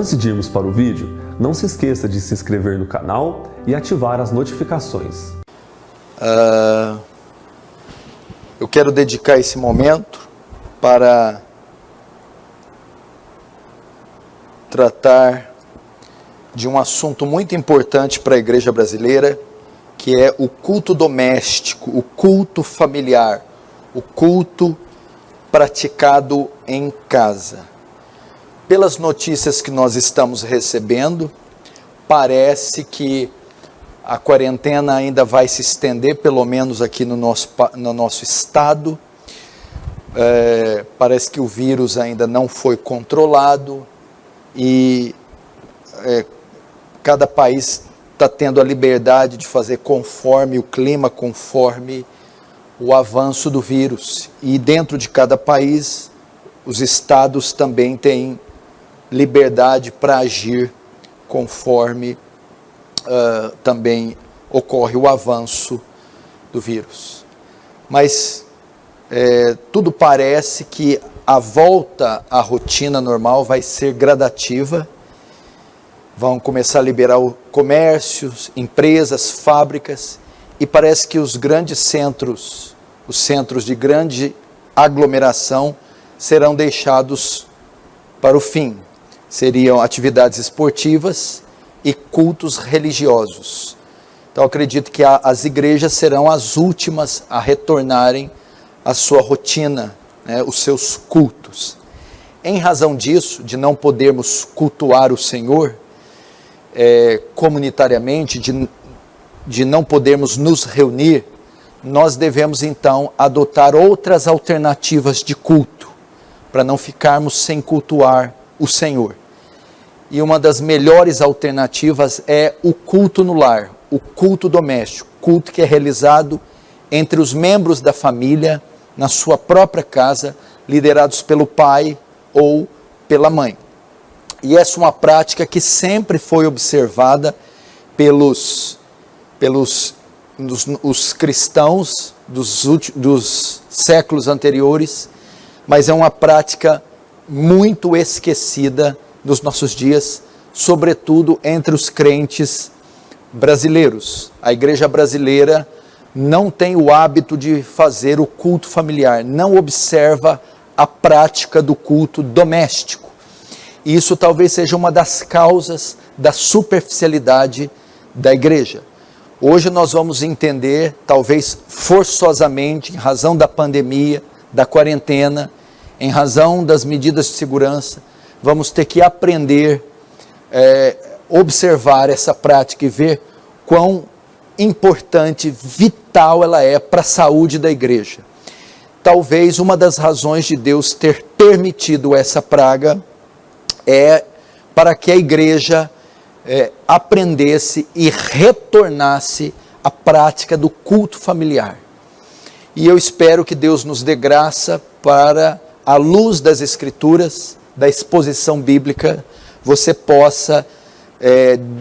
Antes de irmos para o vídeo, não se esqueça de se inscrever no canal e ativar as notificações. Eu quero dedicar esse momento para tratar de um assunto muito importante para a igreja brasileira, que é o culto doméstico, o culto familiar, o culto praticado em casa. Pelas notícias que nós estamos recebendo, parece que a quarentena ainda vai se estender, pelo menos aqui no nosso estado. Parece que o vírus ainda não foi controlado e cada país está tendo a liberdade de fazer conforme o clima, conforme o avanço do vírus. E dentro de cada país, os estados também têm liberdade para agir conforme também ocorre o avanço do vírus. Mas tudo parece que a volta à rotina normal vai ser gradativa. Vão começar a liberar o comércio, empresas, fábricas, e parece que os grandes centros, os centros de grande aglomeração, serão deixados para o fim. Seriam atividades esportivas e cultos religiosos. Então, acredito que as igrejas serão as últimas a retornarem à sua rotina, os seus cultos. Em razão disso, de não podermos cultuar o Senhor comunitariamente, de não podermos nos reunir, nós devemos então adotar outras alternativas de culto, para não ficarmos sem cultuar o Senhor. E uma das melhores alternativas é o culto no lar, o culto doméstico, culto que é realizado entre os membros da família, na sua própria casa, liderados pelo pai ou pela mãe. E essa é uma prática que sempre foi observada pelos cristãos dos séculos anteriores, mas é uma prática muito esquecida nos nossos dias, sobretudo entre os crentes brasileiros. A igreja brasileira não tem o hábito de fazer o culto familiar, não observa a prática do culto doméstico. E isso talvez seja uma das causas da superficialidade da igreja. Hoje nós vamos entender, talvez forçosamente, em razão da pandemia, da quarentena, em razão das medidas de segurança, vamos ter que aprender, observar essa prática e ver quão importante, vital ela é para a saúde da igreja. Talvez uma das razões de Deus ter permitido essa praga é para que a igreja aprendesse e retornasse à prática do culto familiar. E eu espero que Deus nos dê graça para, à luz das Escrituras, da exposição bíblica, você possa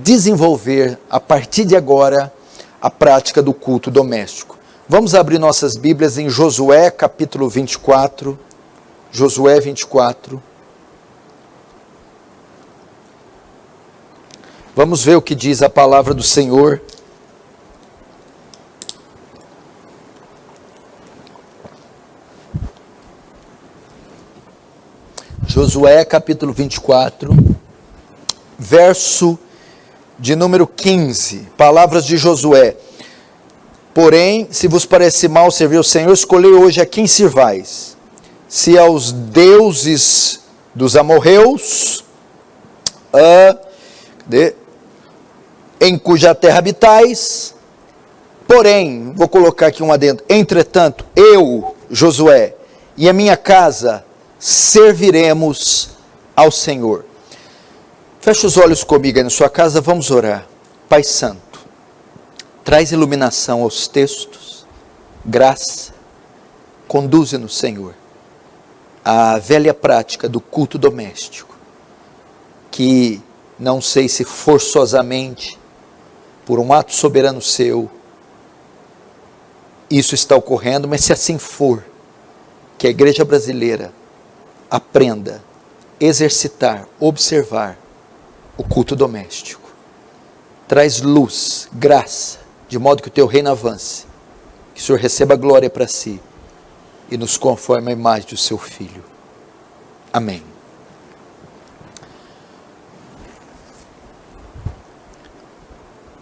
desenvolver, a partir de agora, a prática do culto doméstico. Vamos abrir nossas Bíblias em Josué, capítulo 24. Josué 24. Vamos ver o que diz a palavra do Senhor. Josué capítulo 24, verso de número 15, palavras de Josué. Porém, se vos parece mal servir o Senhor, escolhei hoje a quem sirvais. Se aos deuses dos amorreus, em cuja terra habitais, porém, vou colocar aqui um adendo, entretanto, eu, Josué, e a minha casa, serviremos ao Senhor. Feche os olhos comigo aí na sua casa, vamos orar. Pai Santo, traz iluminação aos textos, graça, conduze-nos, Senhor, à velha prática do culto doméstico, que não sei se forçosamente, por um ato soberano seu, isso está ocorrendo, mas se assim for, que a igreja brasileira aprenda, exercitar, observar o culto doméstico. Traz luz, graça, de modo que o teu reino avance, que o Senhor receba glória para si e nos conforme a imagem do seu Filho. Amém.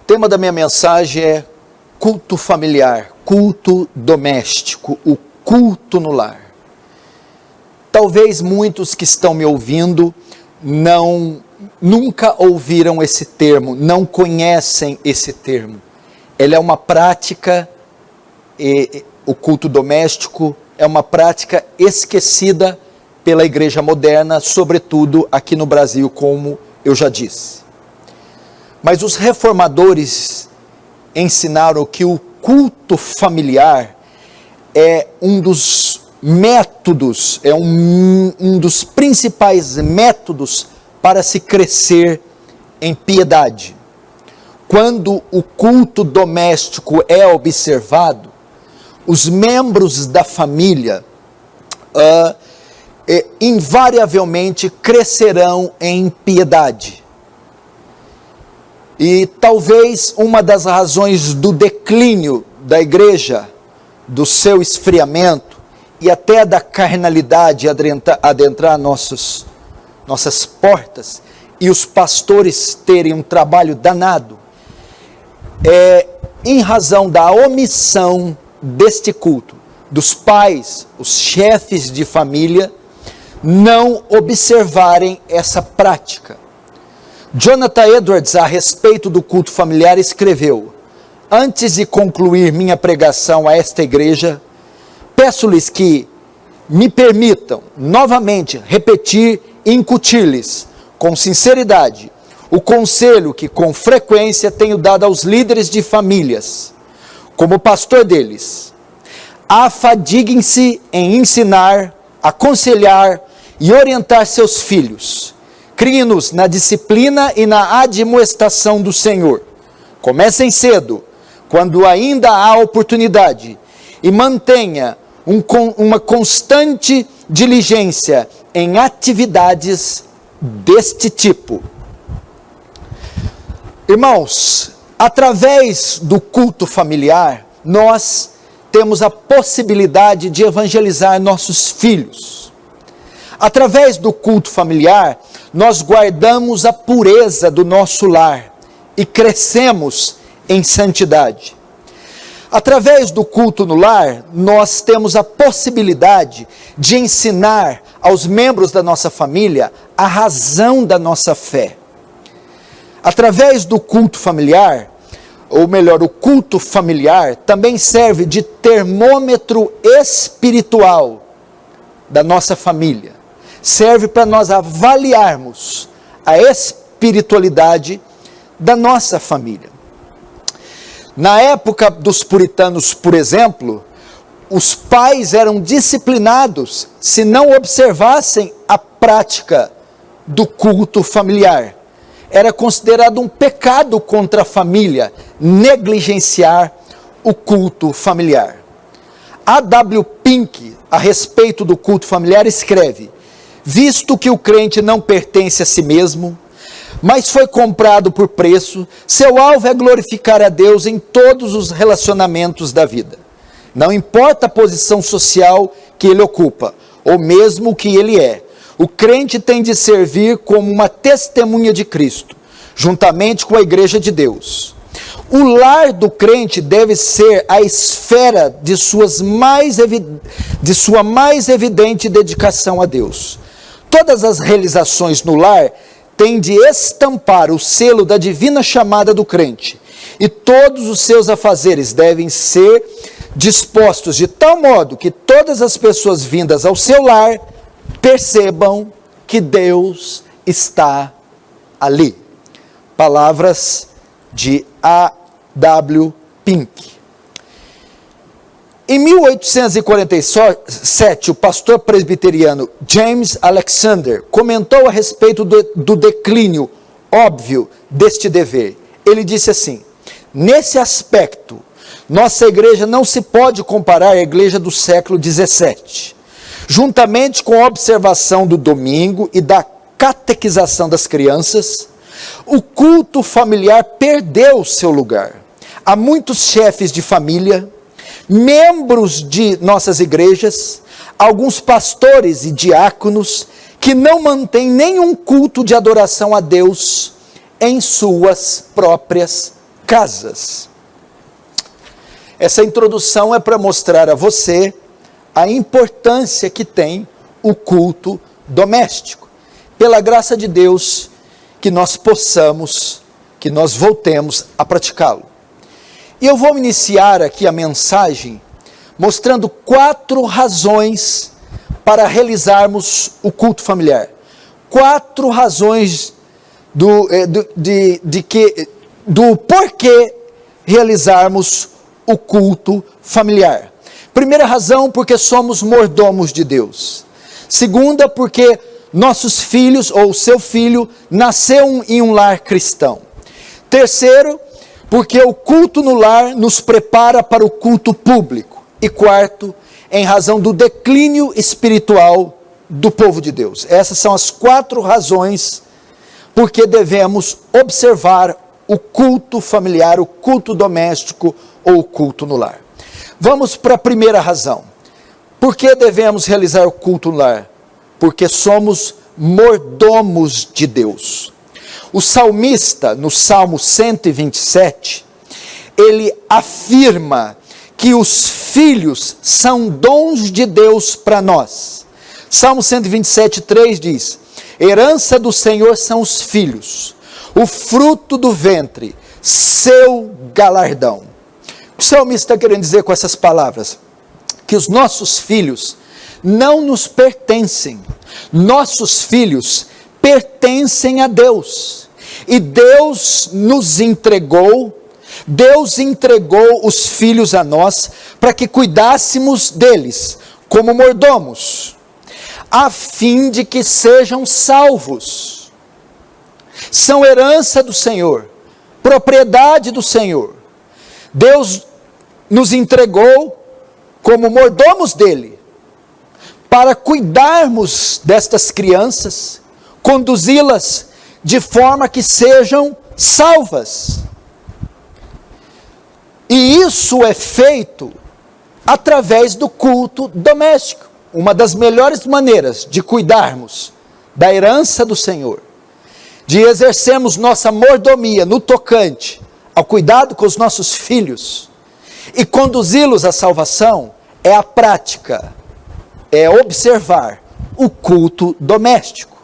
O tema da minha mensagem é culto familiar, culto doméstico, o culto no lar. Talvez muitos que estão me ouvindo nunca ouviram esse termo, não conhecem esse termo. Ele é uma prática, o culto doméstico é uma prática esquecida pela igreja moderna, sobretudo aqui no Brasil, como eu já disse. Mas os reformadores ensinaram que o culto familiar é um dos métodos, é um dos principais métodos para se crescer em piedade. Quando o culto doméstico é observado, os membros da família invariavelmente crescerão em piedade. E talvez uma das razões do declínio da igreja, do seu esfriamento e até da carnalidade adentrar nossas portas e os pastores terem um trabalho danado, é em razão da omissão deste culto, dos pais, os chefes de família, não observarem essa prática. Jonathan Edwards, a respeito do culto familiar, escreveu: antes de concluir minha pregação a esta igreja, peço-lhes que me permitam novamente repetir e incutir-lhes, com sinceridade, o conselho que com frequência tenho dado aos líderes de famílias, como pastor deles. Afadiguem-se em ensinar, aconselhar e orientar seus filhos. Criem-nos na disciplina e na admoestação do Senhor. Comecem cedo, quando ainda há oportunidade, e mantenha uma constante diligência em atividades deste tipo. Irmãos, através do culto familiar, nós temos a possibilidade de evangelizar nossos filhos. Através do culto familiar, nós guardamos a pureza do nosso lar e crescemos em santidade. Através do culto no lar, nós temos a possibilidade de ensinar aos membros da nossa família a razão da nossa fé. Através do culto familiar, ou melhor, o culto familiar também serve de termômetro espiritual da nossa família. Serve para nós avaliarmos a espiritualidade da nossa família. Na época dos puritanos, por exemplo, os pais eram disciplinados se não observassem a prática do culto familiar. Era considerado um pecado contra a família negligenciar o culto familiar. A.W. Pink, a respeito do culto familiar, escreve: visto que o crente não pertence a si mesmo, mas foi comprado por preço, seu alvo é glorificar a Deus em todos os relacionamentos da vida. Não importa a posição social que ele ocupa, ou mesmo o que ele é. O crente tem de servir como uma testemunha de Cristo, juntamente com a igreja de Deus. O lar do crente deve ser a esfera de sua mais evidente dedicação a Deus. Todas as realizações no lar têm de estampar o selo da divina chamada do crente, e todos os seus afazeres devem ser dispostos de tal modo que todas as pessoas vindas ao seu lar percebam que Deus está ali. Palavras de A.W. Pink. Em 1847, o pastor presbiteriano James Alexander comentou a respeito do declínio óbvio deste dever. Ele disse assim: nesse aspecto, nossa igreja não se pode comparar à igreja do século XVII. Juntamente com a observação do domingo e da catequização das crianças, O culto familiar perdeu seu lugar. Há muitos chefes de família, membros de nossas igrejas, alguns pastores e diáconos que não mantêm nenhum culto de adoração a Deus em suas próprias casas. Essa introdução é para mostrar a você a importância que tem o culto doméstico. Pela graça de Deus, que nós voltemos a praticá-lo. E eu vou iniciar aqui a mensagem mostrando 4 razões para realizarmos o culto familiar. 4 razões do porquê realizarmos o culto familiar. Primeira razão, porque somos mordomos de Deus. Segunda, porque nossos filhos, ou seu filho, nasceu em um lar cristão. Terceiro, porque o culto no lar nos prepara para o culto público. E quarto, em razão do declínio espiritual do povo de Deus. Essas são as 4 razões porque devemos observar o culto familiar, o culto doméstico ou o culto no lar. Vamos para a primeira razão. Por que devemos realizar o culto no lar? Porque somos mordomos de Deus. O salmista, no Salmo 127, ele afirma que os filhos são dons de Deus para nós. Salmo 127:3 diz: herança do Senhor são os filhos, o fruto do ventre, seu galardão. O salmista está querendo dizer com essas palavras que os nossos filhos não nos pertencem. Nossos filhos pertencem a Deus. E Deus nos entregou, Deus entregou os filhos a nós para que cuidássemos deles como mordomos, a fim de que sejam salvos. São herança do Senhor, propriedade do Senhor. Deus nos entregou como mordomos dele, para cuidarmos destas crianças, conduzi-las de forma que sejam salvas. E isso é feito através do culto doméstico. Uma das melhores maneiras de cuidarmos da herança do Senhor, de exercermos nossa mordomia no tocante ao cuidado com os nossos filhos e conduzi-los à salvação, é a prática, é observar o culto doméstico.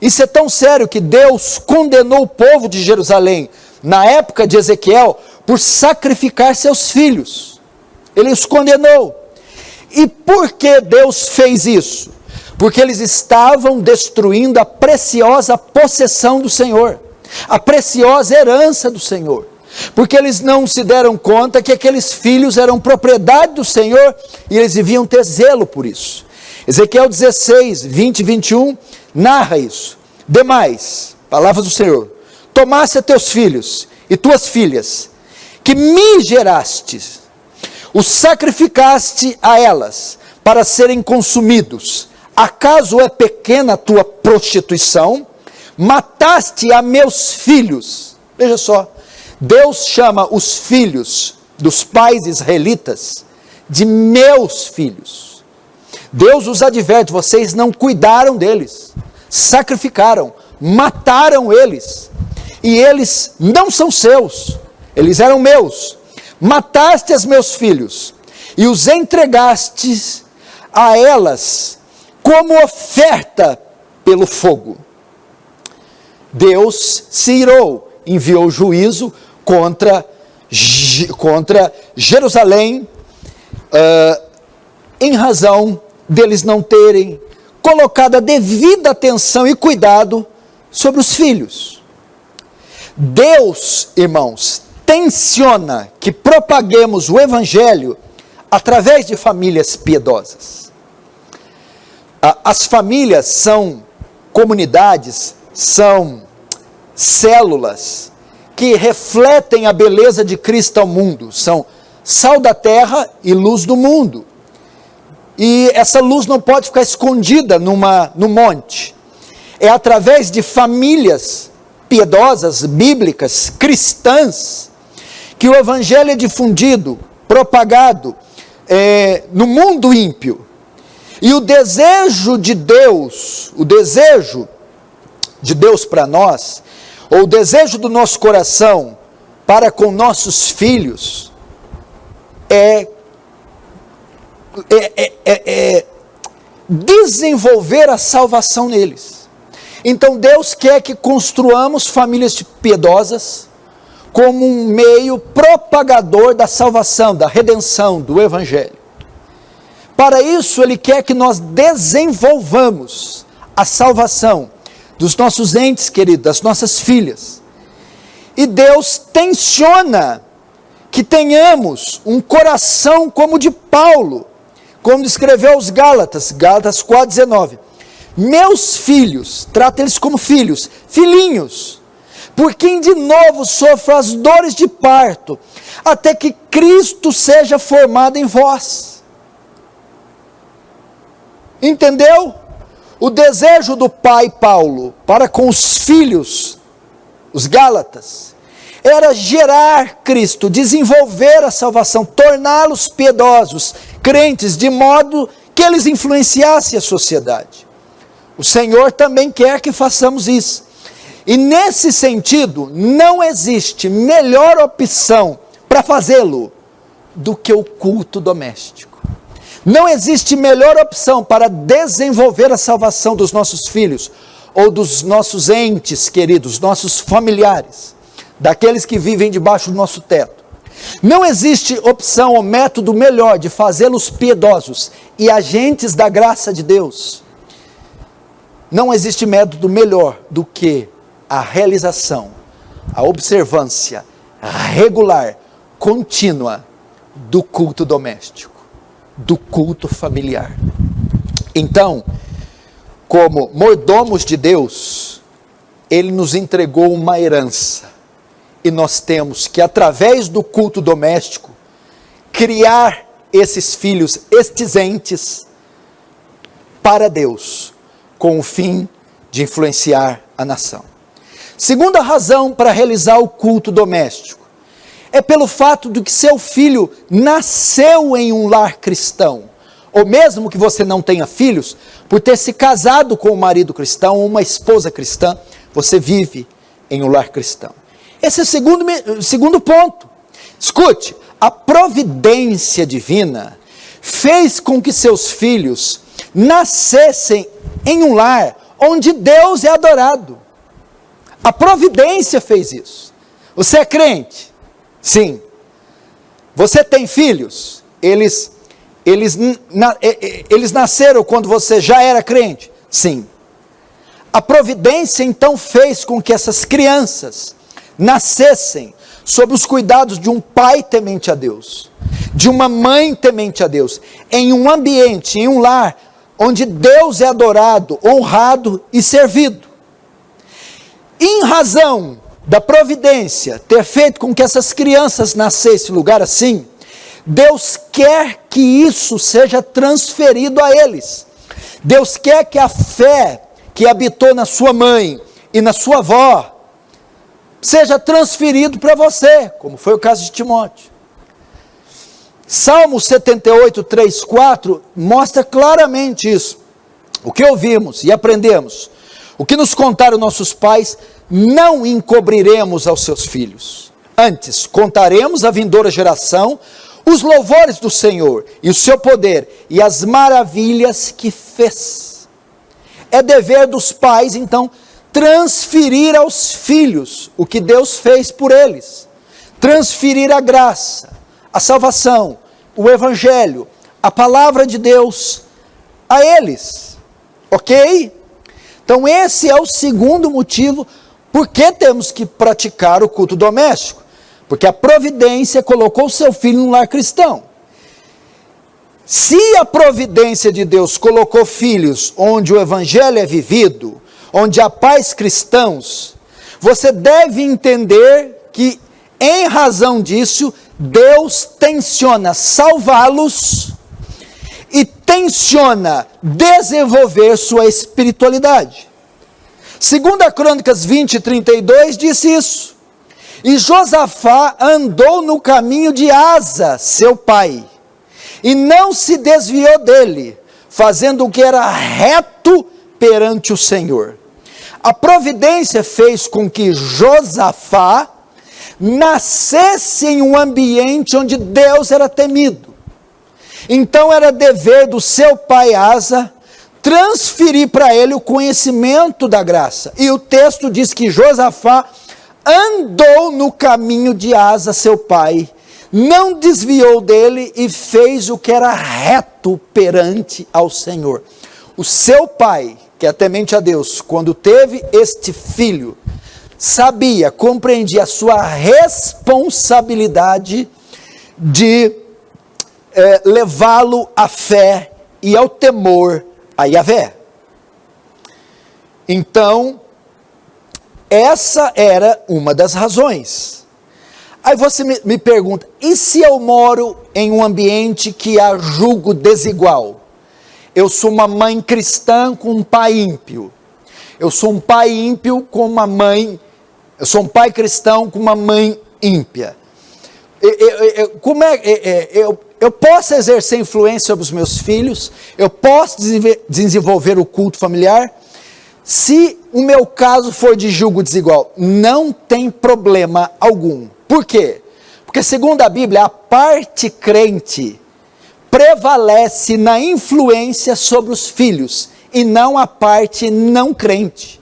Isso é tão sério que Deus condenou o povo de Jerusalém, na época de Ezequiel, por sacrificar seus filhos. Ele os condenou. E por que Deus fez isso? Porque eles estavam destruindo a preciosa possessão do Senhor, a preciosa herança do Senhor. Porque eles não se deram conta que aqueles filhos eram propriedade do Senhor e eles deviam ter zelo por isso. Ezequiel 16, 20 e 21 narra isso. Demais, palavras do Senhor: tomasse a teus filhos e tuas filhas, que me gerastes, os sacrificaste a elas para serem consumidos. Acaso é pequena a tua prostituição? Mataste a meus filhos. Veja só, Deus chama os filhos dos pais israelitas de meus filhos. Deus os adverte: vocês não cuidaram deles, sacrificaram, mataram eles, e eles não são seus, eles eram meus. Mataste os meus filhos e os entregaste a elas como oferta pelo fogo. Deus se irou, enviou juízo contra Jerusalém, em razão deles não terem colocado a devida atenção e cuidado sobre os filhos. Deus, irmãos, tenciona que propaguemos o Evangelho através de famílias piedosas. As famílias são comunidades, são células que refletem a beleza de Cristo ao mundo, são sal da terra e luz do mundo. E essa luz não pode ficar escondida no monte. É através de famílias piedosas, bíblicas, cristãs, que o evangelho é difundido, propagado no mundo ímpio. E o desejo de Deus para nós, ou o desejo do nosso coração para com nossos filhos, é desenvolver a salvação neles. Então Deus quer que construamos famílias piedosas como um meio propagador da salvação, da redenção, do evangelho. Para isso Ele quer que nós desenvolvamos a salvação dos nossos entes queridos, das nossas filhas. E Deus tenciona que tenhamos um coração como o de Paulo, como escreveu aos Gálatas, Gálatas 4,19. Meus filhos, trata eles como filhos, filhinhos, por quem de novo sofro as dores de parto, até que Cristo seja formado em vós. Entendeu? O desejo do pai Paulo para com os filhos, os Gálatas, era gerar Cristo, desenvolver a salvação, torná-los piedosos, crentes, de modo que eles influenciassem a sociedade. O Senhor também quer que façamos isso. E nesse sentido, não existe melhor opção para fazê-lo do que o culto doméstico. Não existe melhor opção para desenvolver a salvação dos nossos filhos, ou dos nossos entes queridos, nossos familiares, daqueles que vivem debaixo do nosso teto. Não existe opção ou método melhor de fazê-los piedosos e agentes da graça de Deus. Não existe método melhor do que a realização, a observância regular, contínua do culto doméstico, do culto familiar. Então, como mordomos de Deus, Ele nos entregou uma herança, e nós temos que, através do culto doméstico, criar esses filhos, estes entes, para Deus, com o fim de influenciar a nação. Segunda razão para realizar o culto doméstico é pelo fato de que seu filho nasceu em um lar cristão, ou mesmo que você não tenha filhos, por ter se casado com um marido cristão ou uma esposa cristã, você vive em um lar cristão. Esse é o segundo ponto. Escute, a providência divina fez com que seus filhos nascessem em um lar onde Deus é adorado. A providência fez isso. Você é crente? Sim. Você tem filhos? Eles nasceram quando você já era crente? Sim. A providência então fez com que essas crianças nascessem sob os cuidados de um pai temente a Deus, de uma mãe temente a Deus, em um ambiente, em um lar, onde Deus é adorado, honrado e servido. Em razão da providência ter feito com que essas crianças nascessem em lugar assim, Deus quer que isso seja transferido a eles. Deus quer que a fé que habitou na sua mãe e na sua avó seja transferido para você, como foi o caso de Timóteo. Salmo 78, 3, 4 mostra claramente isso. O que ouvimos e aprendemos, o que nos contaram nossos pais, não encobriremos aos seus filhos. Antes, contaremos à vindoura geração os louvores do Senhor e o seu poder e as maravilhas que fez. É dever dos pais, então, transferir aos filhos o que Deus fez por eles. Transferir a graça, a salvação, o evangelho, a palavra de Deus a eles. Ok? Então esse é o segundo motivo por que temos que praticar o culto doméstico. Porque a providência colocou o seu filho num lar cristão. Se a providência de Deus colocou filhos onde o evangelho é vivido, onde há pais cristãos, você deve entender que, em razão disso, Deus tenciona salvá-los e tenciona desenvolver sua espiritualidade. Segunda Crônicas 20:32 diz isso. E Josafá andou no caminho de Asa, seu pai, e não se desviou dele, fazendo o que era reto perante o Senhor. A providência fez com que Josafá nascesse em um ambiente onde Deus era temido. Então era dever do seu pai Asa transferir para ele o conhecimento da graça. E o texto diz que Josafá andou no caminho de Asa, seu pai, não desviou dele e fez o que era reto perante ao Senhor. O seu pai, que é temente a Deus, quando teve este filho, sabia, compreendia a sua responsabilidade de levá-lo à fé e ao temor a Yahvé. Então, essa era uma das razões. Aí você me pergunta, e se eu moro em um ambiente que há julgo desigual? Eu sou uma mãe cristã com um pai ímpio. Eu sou um pai ímpio com uma mãe... Eu sou um pai cristão com uma mãe ímpia. Eu posso exercer influência sobre os meus filhos? Eu posso desenvolver o culto familiar? Se o meu caso for de julgo desigual, não tem problema algum. Por quê? Porque segundo a Bíblia, a parte crente prevalece na influência sobre os filhos e não a parte não crente.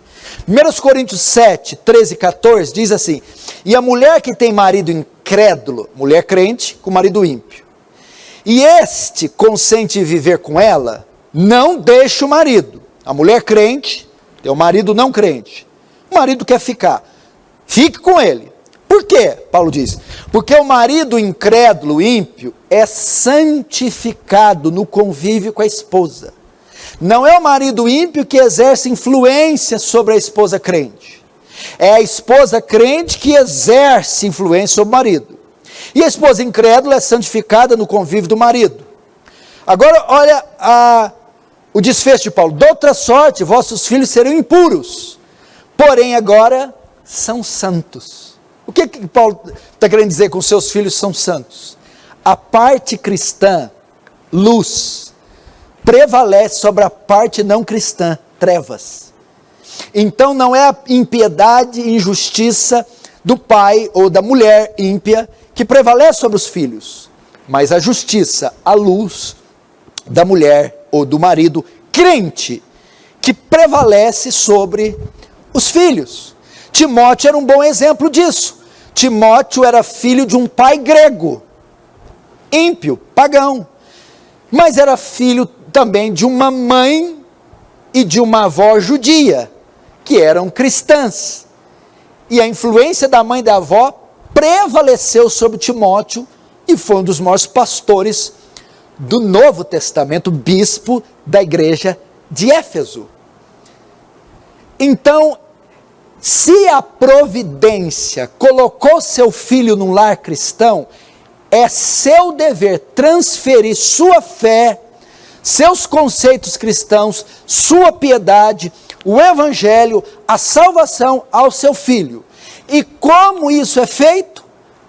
1 Coríntios 7, 13 e 14 diz assim: e a mulher que tem marido incrédulo, mulher crente com marido ímpio, e este consente em viver com ela, não deixa o marido. A mulher crente tem o marido não crente, o marido quer ficar, fique com ele. Por quê? Paulo diz, porque o marido incrédulo, ímpio, é santificado no convívio com a esposa. Não é o marido ímpio que exerce influência sobre a esposa crente. É a esposa crente que exerce influência sobre o marido. E a esposa incrédula é santificada no convívio do marido. Agora, olha o desfecho de Paulo. De outra sorte, vossos filhos serão impuros, porém agora são santos. O que Paulo está querendo dizer com seus filhos são santos? A parte cristã, luz, prevalece sobre a parte não cristã, trevas. Então não é a impiedade e injustiça do pai ou da mulher ímpia que prevalece sobre os filhos, mas a justiça, a luz da mulher ou do marido crente, que prevalece sobre os filhos. Timóteo era um bom exemplo disso. Timóteo era filho de um pai grego, ímpio, pagão, mas era filho também de uma mãe e de uma avó judia, que eram cristãs. E a influência da mãe e da avó prevaleceu sobre Timóteo e foi um dos maiores pastores do Novo Testamento, bispo da igreja de Éfeso. Então, se a providência colocou seu filho num lar cristão, é seu dever transferir sua fé, seus conceitos cristãos, sua piedade, o evangelho, a salvação ao seu filho. E como isso é feito?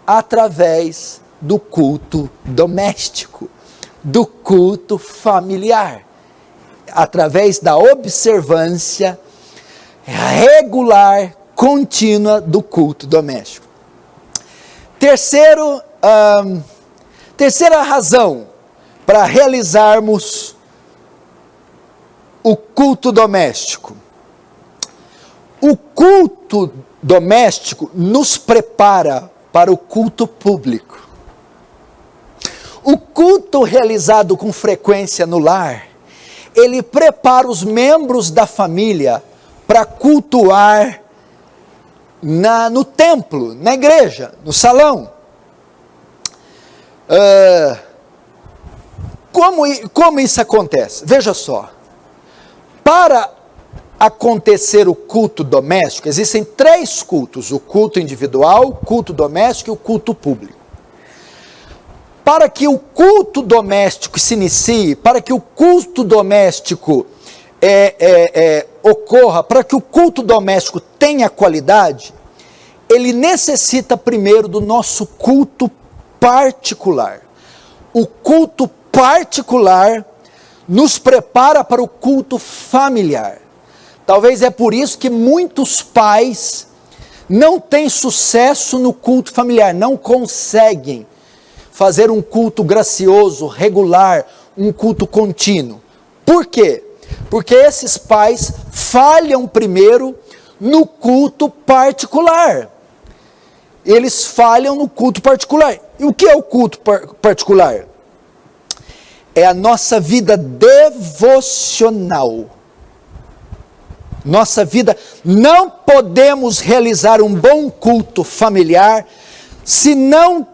Através do culto doméstico, do culto familiar, através da observância regular, contínua do culto doméstico. Terceira razão para realizarmos o culto doméstico. O culto doméstico nos prepara para o culto público. O culto realizado com frequência no lar, ele prepara os membros da família para cultuar no templo, na igreja, no salão. Como isso acontece? Veja só, para acontecer o culto doméstico, existem 3 cultos: o culto individual, o culto doméstico e o culto público. Para que o culto doméstico se inicie, para que o culto doméstico ocorra, para que o culto doméstico tenha qualidade, ele necessita primeiro do nosso culto particular. O culto particular nos prepara para o culto familiar. Talvez é por isso que muitos pais não têm sucesso no culto familiar, não conseguem fazer um culto gracioso, regular, um culto contínuo. Por quê? Porque esses pais falham primeiro no culto particular. Eles falham no culto particular. E o que é o culto particular? É a nossa vida devocional. Nossa vida, não podemos realizar um bom culto familiar se não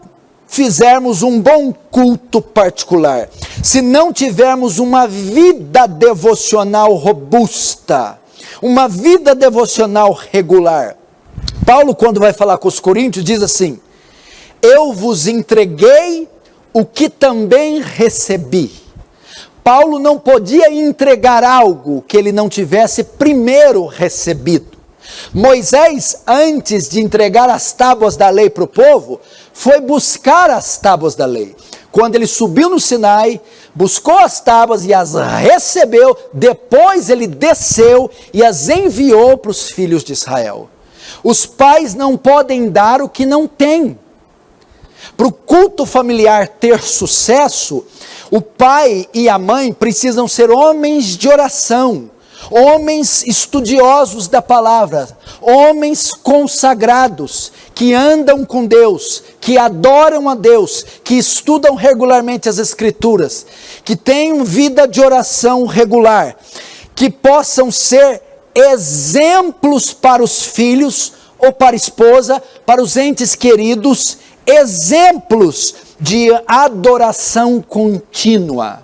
fizermos um bom culto particular, se não tivermos uma vida devocional robusta, uma vida devocional regular. Paulo, quando vai falar com os coríntios, diz assim: eu vos entreguei o que também recebi. Paulo não podia entregar algo que ele não tivesse primeiro recebido. Moisés, antes de entregar as tábuas da lei para o povo, foi buscar as tábuas da lei. Quando ele subiu no Sinai, buscou as tábuas e as recebeu, depois ele desceu e as enviou para os filhos de Israel. Os pais não podem dar o que não têm. Para o culto familiar ter sucesso, o pai e a mãe precisam ser homens de oração, homens estudiosos da palavra, homens consagrados, que andam com Deus, que adoram a Deus, que estudam regularmente as Escrituras, que tenham vida de oração regular, que possam ser exemplos para os filhos ou para a esposa, para os entes queridos, exemplos de adoração contínua.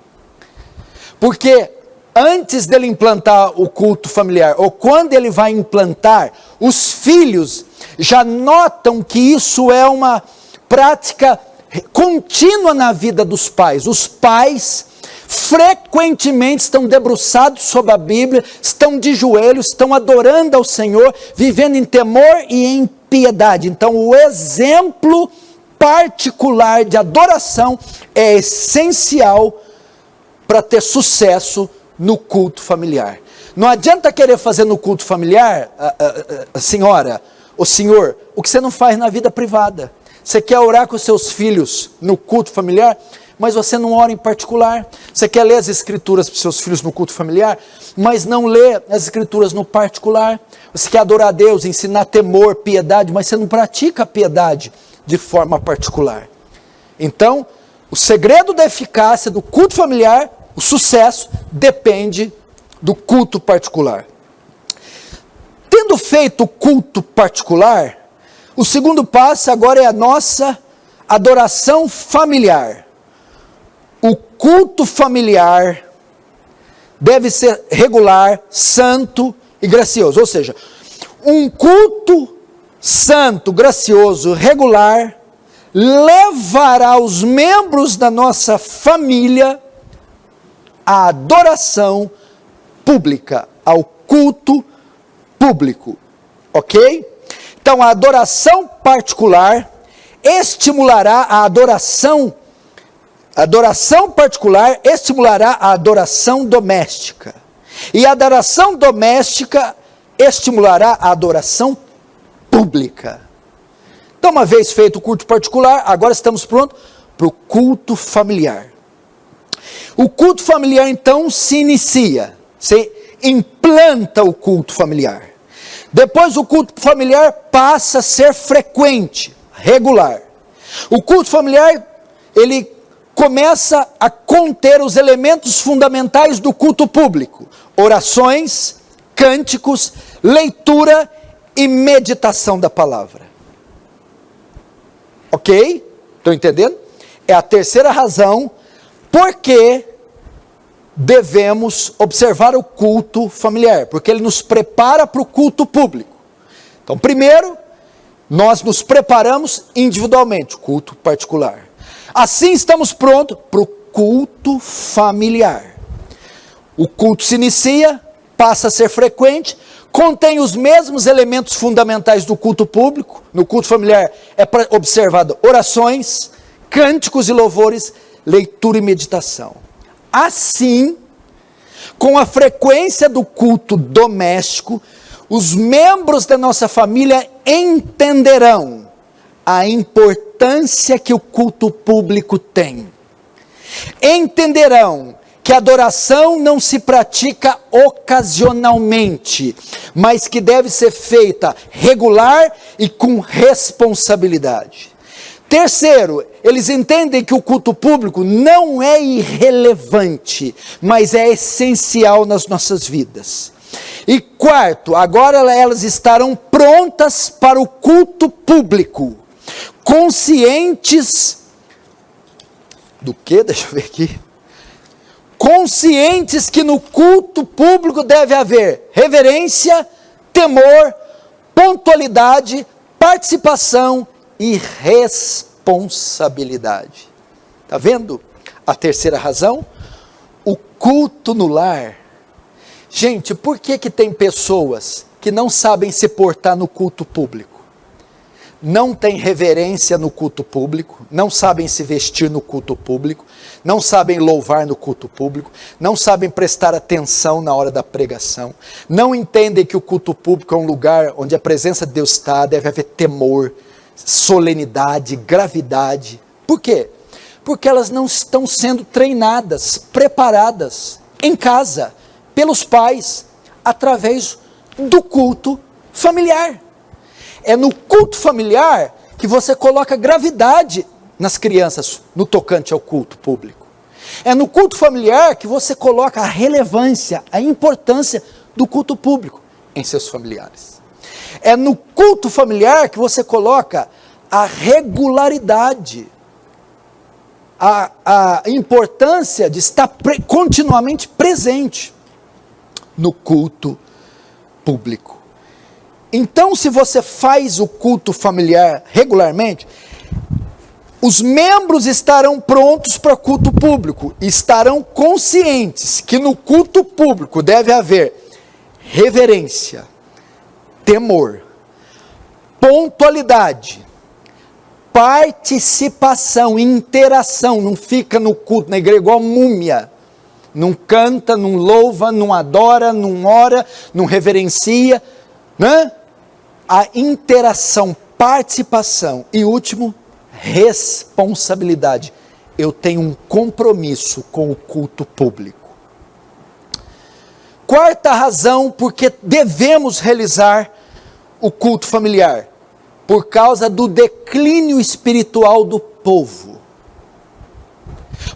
Porque antes dele implantar o culto familiar, ou quando ele vai implantar, os filhos já notam que isso é uma prática contínua na vida dos pais. Os pais frequentemente estão debruçados sobre a Bíblia, estão de joelhos, estão adorando ao Senhor, vivendo em temor e em piedade. Então o exemplo particular de adoração é essencial para ter sucesso no culto familiar. Não adianta querer fazer no culto familiar, a senhora, o senhor, o que você não faz na vida privada. Você quer orar com seus filhos no culto familiar, mas você não ora em particular. Você quer ler as Escrituras para os seus filhos no culto familiar, mas não lê as Escrituras no particular. Você quer adorar a Deus, ensinar temor, piedade, mas você não pratica a piedade de forma particular. Então, o segredo da eficácia do culto familiar, o sucesso, depende do culto particular. Tendo feito o culto particular, o segundo passo agora é a nossa adoração familiar. O culto familiar deve ser regular, santo e gracioso. Ou seja, um culto santo, gracioso, regular, levará os membros da nossa família à adoração pública, ao culto público, ok? Então a adoração particular estimulará a adoração particular estimulará a adoração doméstica, e a adoração doméstica estimulará a adoração pública. Então, uma vez feito o culto particular, agora estamos prontos para o culto familiar. O culto familiar, então, se inicia, se implanta o culto familiar. Depois o culto familiar passa a ser frequente, regular. O culto familiar, ele começa a conter os elementos fundamentais do culto público: orações, cânticos, leitura e meditação da palavra. Ok? Estão entendendo? É a terceira razão por que devemos observar o culto familiar, porque ele nos prepara para o culto público. Então, primeiro, nós nos preparamos individualmente, culto particular. Assim estamos prontos para o culto familiar. O culto se inicia, passa a ser frequente, contém os mesmos elementos fundamentais do culto público. No culto familiar é observado orações, cânticos e louvores, leitura e meditação. Assim, com a frequência do culto doméstico, os membros da nossa família entenderão a importância que o culto público tem. Entenderão que a adoração não se pratica ocasionalmente, mas que deve ser feita regular e com responsabilidade. Terceiro, eles entendem que o culto público não é irrelevante, mas é essencial nas nossas vidas. E quarto, agora elas estarão prontas para o culto público, conscientes do que? Deixa eu ver aqui. Conscientes que no culto público deve haver reverência, temor, pontualidade, participação e responsabilidade. Está vendo? A terceira razão, o culto no lar. Gente, por que tem pessoas que não sabem se portar no culto público? Não têm reverência no culto público, não sabem se vestir no culto público, não sabem louvar no culto público, não sabem prestar atenção na hora da pregação, não entendem que o culto público é um lugar onde a presença de Deus está, deve haver temor, solenidade, gravidade. Por quê? Porque elas não estão sendo treinadas, preparadas em casa, pelos pais, através do culto familiar. É no culto familiar que você coloca gravidade nas crianças no tocante ao culto público. É no culto familiar que você coloca a relevância, a importância do culto público em seus familiares. É no culto familiar que você coloca a regularidade, a importância de estar continuamente presente no culto público. Então, se você faz o culto familiar regularmente, os membros estarão prontos para o culto público, estarão conscientes que no culto público deve haver reverência, temor, pontualidade, participação, interação. Não fica no culto na igreja igual múmia, não canta, não louva, não adora, não ora, não reverencia, né? A interação, participação e último, responsabilidade. Eu tenho um compromisso com o culto público. Quarta razão porque devemos realizar o culto familiar, por causa do declínio espiritual do povo,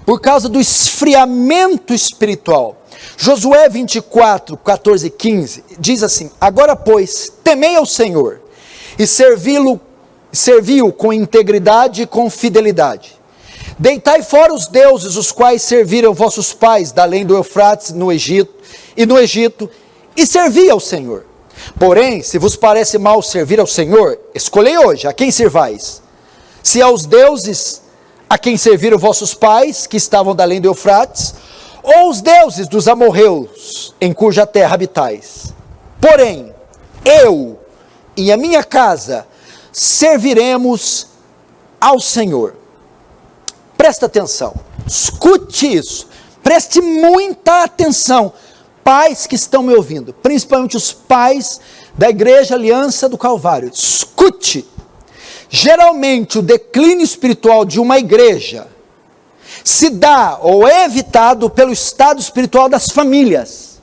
por causa do esfriamento espiritual. Josué 24, 14 e 15, diz assim: agora pois, temei ao Senhor, e servi-o com integridade e com fidelidade. Deitai fora os deuses, os quais serviram vossos pais, da além do Eufrates, no Egito, e servi ao Senhor. Porém, se vos parece mal servir ao Senhor, escolhei hoje a quem servais. Se aos deuses a quem serviram vossos pais, que estavam da além do Eufrates, ou os deuses dos amorreus, em cuja terra habitais. Porém, eu e a minha casa serviremos ao Senhor. Presta atenção, escute isso, preste muita atenção, pais que estão me ouvindo, principalmente os pais da Igreja Aliança do Calvário, escute. Geralmente o declínio espiritual de uma igreja se dá ou é evitado pelo estado espiritual das famílias.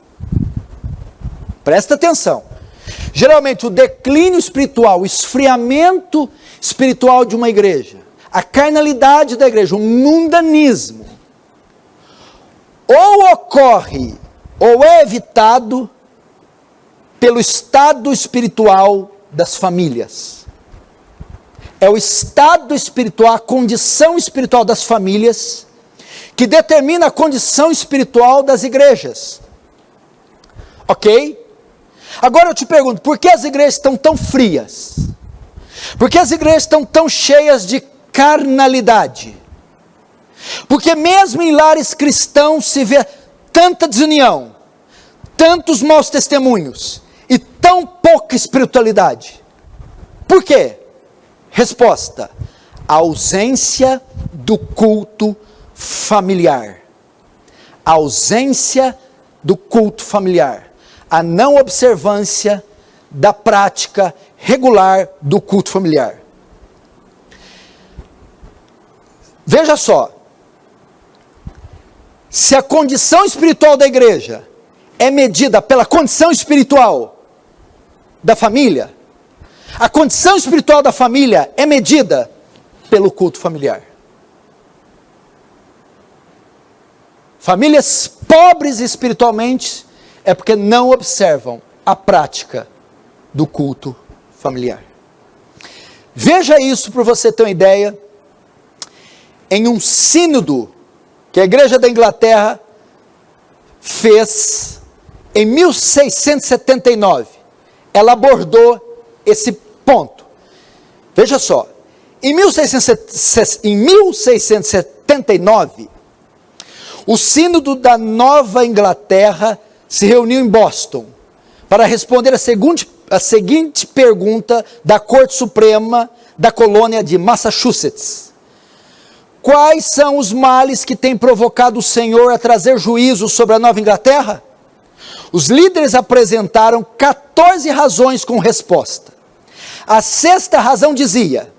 Presta atenção. Geralmente o declínio espiritual, o esfriamento espiritual de uma igreja, a carnalidade da igreja, o mundanismo, ou ocorre ou é evitado pelo estado espiritual das famílias. É o estado espiritual, a condição espiritual das famílias, que determina a condição espiritual das igrejas. Ok? Agora eu te pergunto, por que as igrejas estão tão frias? Por que as igrejas estão tão cheias de carnalidade? Porque mesmo em lares cristãos se vê tanta desunião, tantos maus testemunhos e tão pouca espiritualidade? Por quê? Resposta: a ausência do culto familiar. A ausência do culto familiar. A não observância da prática regular do culto familiar. Veja só, se a condição espiritual da igreja é medida pela condição espiritual da família, a condição espiritual da família é medida pelo culto familiar. Famílias pobres espiritualmente é porque não observam a prática do culto familiar. Veja isso para você ter uma ideia. Em um sínodo que a Igreja da Inglaterra fez em 1679, ela abordou esse ponto. Veja só, em 1679, o sínodo da Nova Inglaterra se reuniu em Boston para responder a seguinte pergunta da Corte Suprema da colônia de Massachusetts: quais são os males que têm provocado o Senhor a trazer juízo sobre a Nova Inglaterra? Os líderes apresentaram 14 razões com resposta. A sexta razão dizia: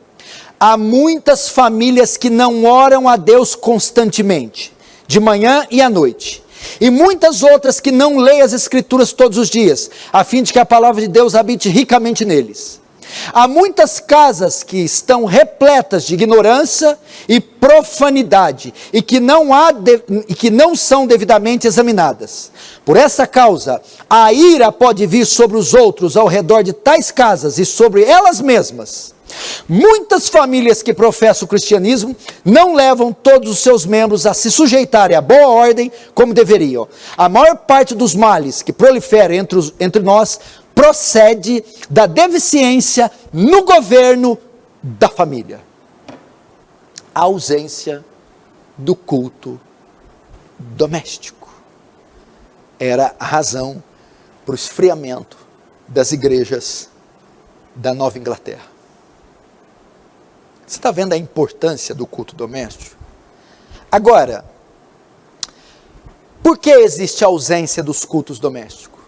há muitas famílias que não oram a Deus constantemente, de manhã e à noite, e muitas outras que não leem as Escrituras todos os dias, a fim de que a palavra de Deus habite ricamente neles. Há muitas casas que estão repletas de ignorância e profanidade e que não são devidamente examinadas. Por essa causa, a ira pode vir sobre os outros ao redor de tais casas e sobre elas mesmas. Muitas famílias que professam o cristianismo não levam todos os seus membros a se sujeitarem à boa ordem como deveriam. A maior parte dos males que proliferam entre nós procede da deficiência no governo da família. A ausência do culto doméstico era a razão para o esfriamento das igrejas da Nova Inglaterra. Você está vendo a importância do culto doméstico? Agora, por que existe a ausência dos cultos domésticos?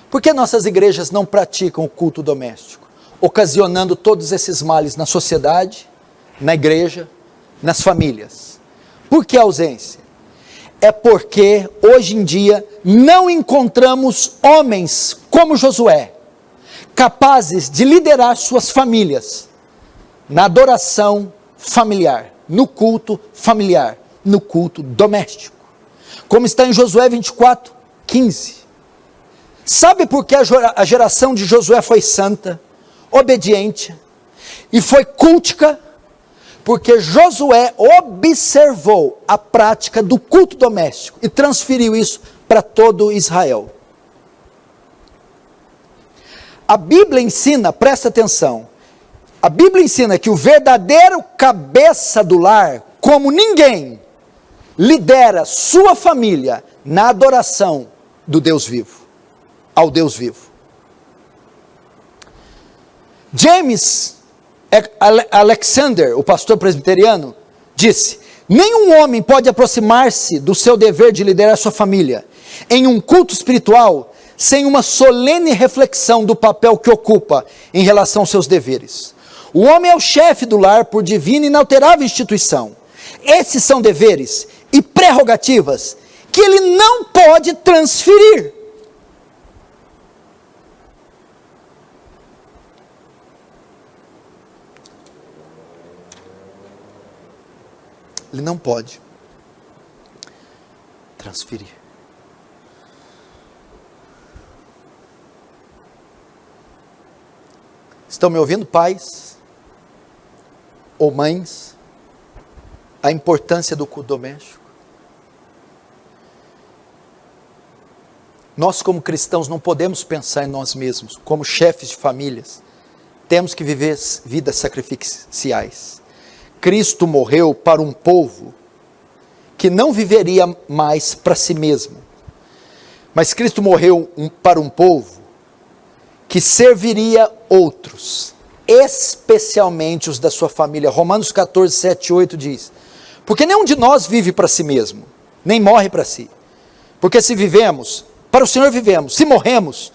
Por que nossas igrejas não praticam o culto doméstico, ocasionando todos esses males na sociedade, na igreja, nas famílias? Por que a ausência? É porque hoje em dia não encontramos homens como Josué, capazes de liderar suas famílias na adoração familiar, no culto familiar, no culto doméstico. Como está em Josué 24, 15. Sabe por que a geração de Josué foi santa, obediente e foi cultica? Porque Josué observou a prática do culto doméstico e transferiu isso para todo Israel. A Bíblia ensina, presta atenção, a Bíblia ensina que o verdadeiro cabeça do lar, como ninguém, lidera sua família na adoração do Deus vivo, ao Deus vivo. James Alexander, o pastor presbiteriano, disse: nenhum homem pode aproximar-se do seu dever de liderar sua família em um culto espiritual sem uma solene reflexão do papel que ocupa em relação aos seus deveres. O homem é o chefe do lar por divina e inalterável instituição. Esses são deveres e prerrogativas que ele não pode transferir. Ele não pode transferir. Estão me ouvindo, pais ou mães? A importância do culto doméstico. Nós, como cristãos, não podemos pensar em nós mesmos, como chefes de famílias. Temos que viver vidas sacrificiais. Cristo morreu para um povo que não viveria mais para si mesmo, Mas Cristo morreu para um povo que serviria outros, especialmente os da sua família. Romanos 14, 7 e 8 diz: porque nenhum de nós vive para si mesmo, nem morre para si. Porque se vivemos, para o Senhor vivemos. Se morremos,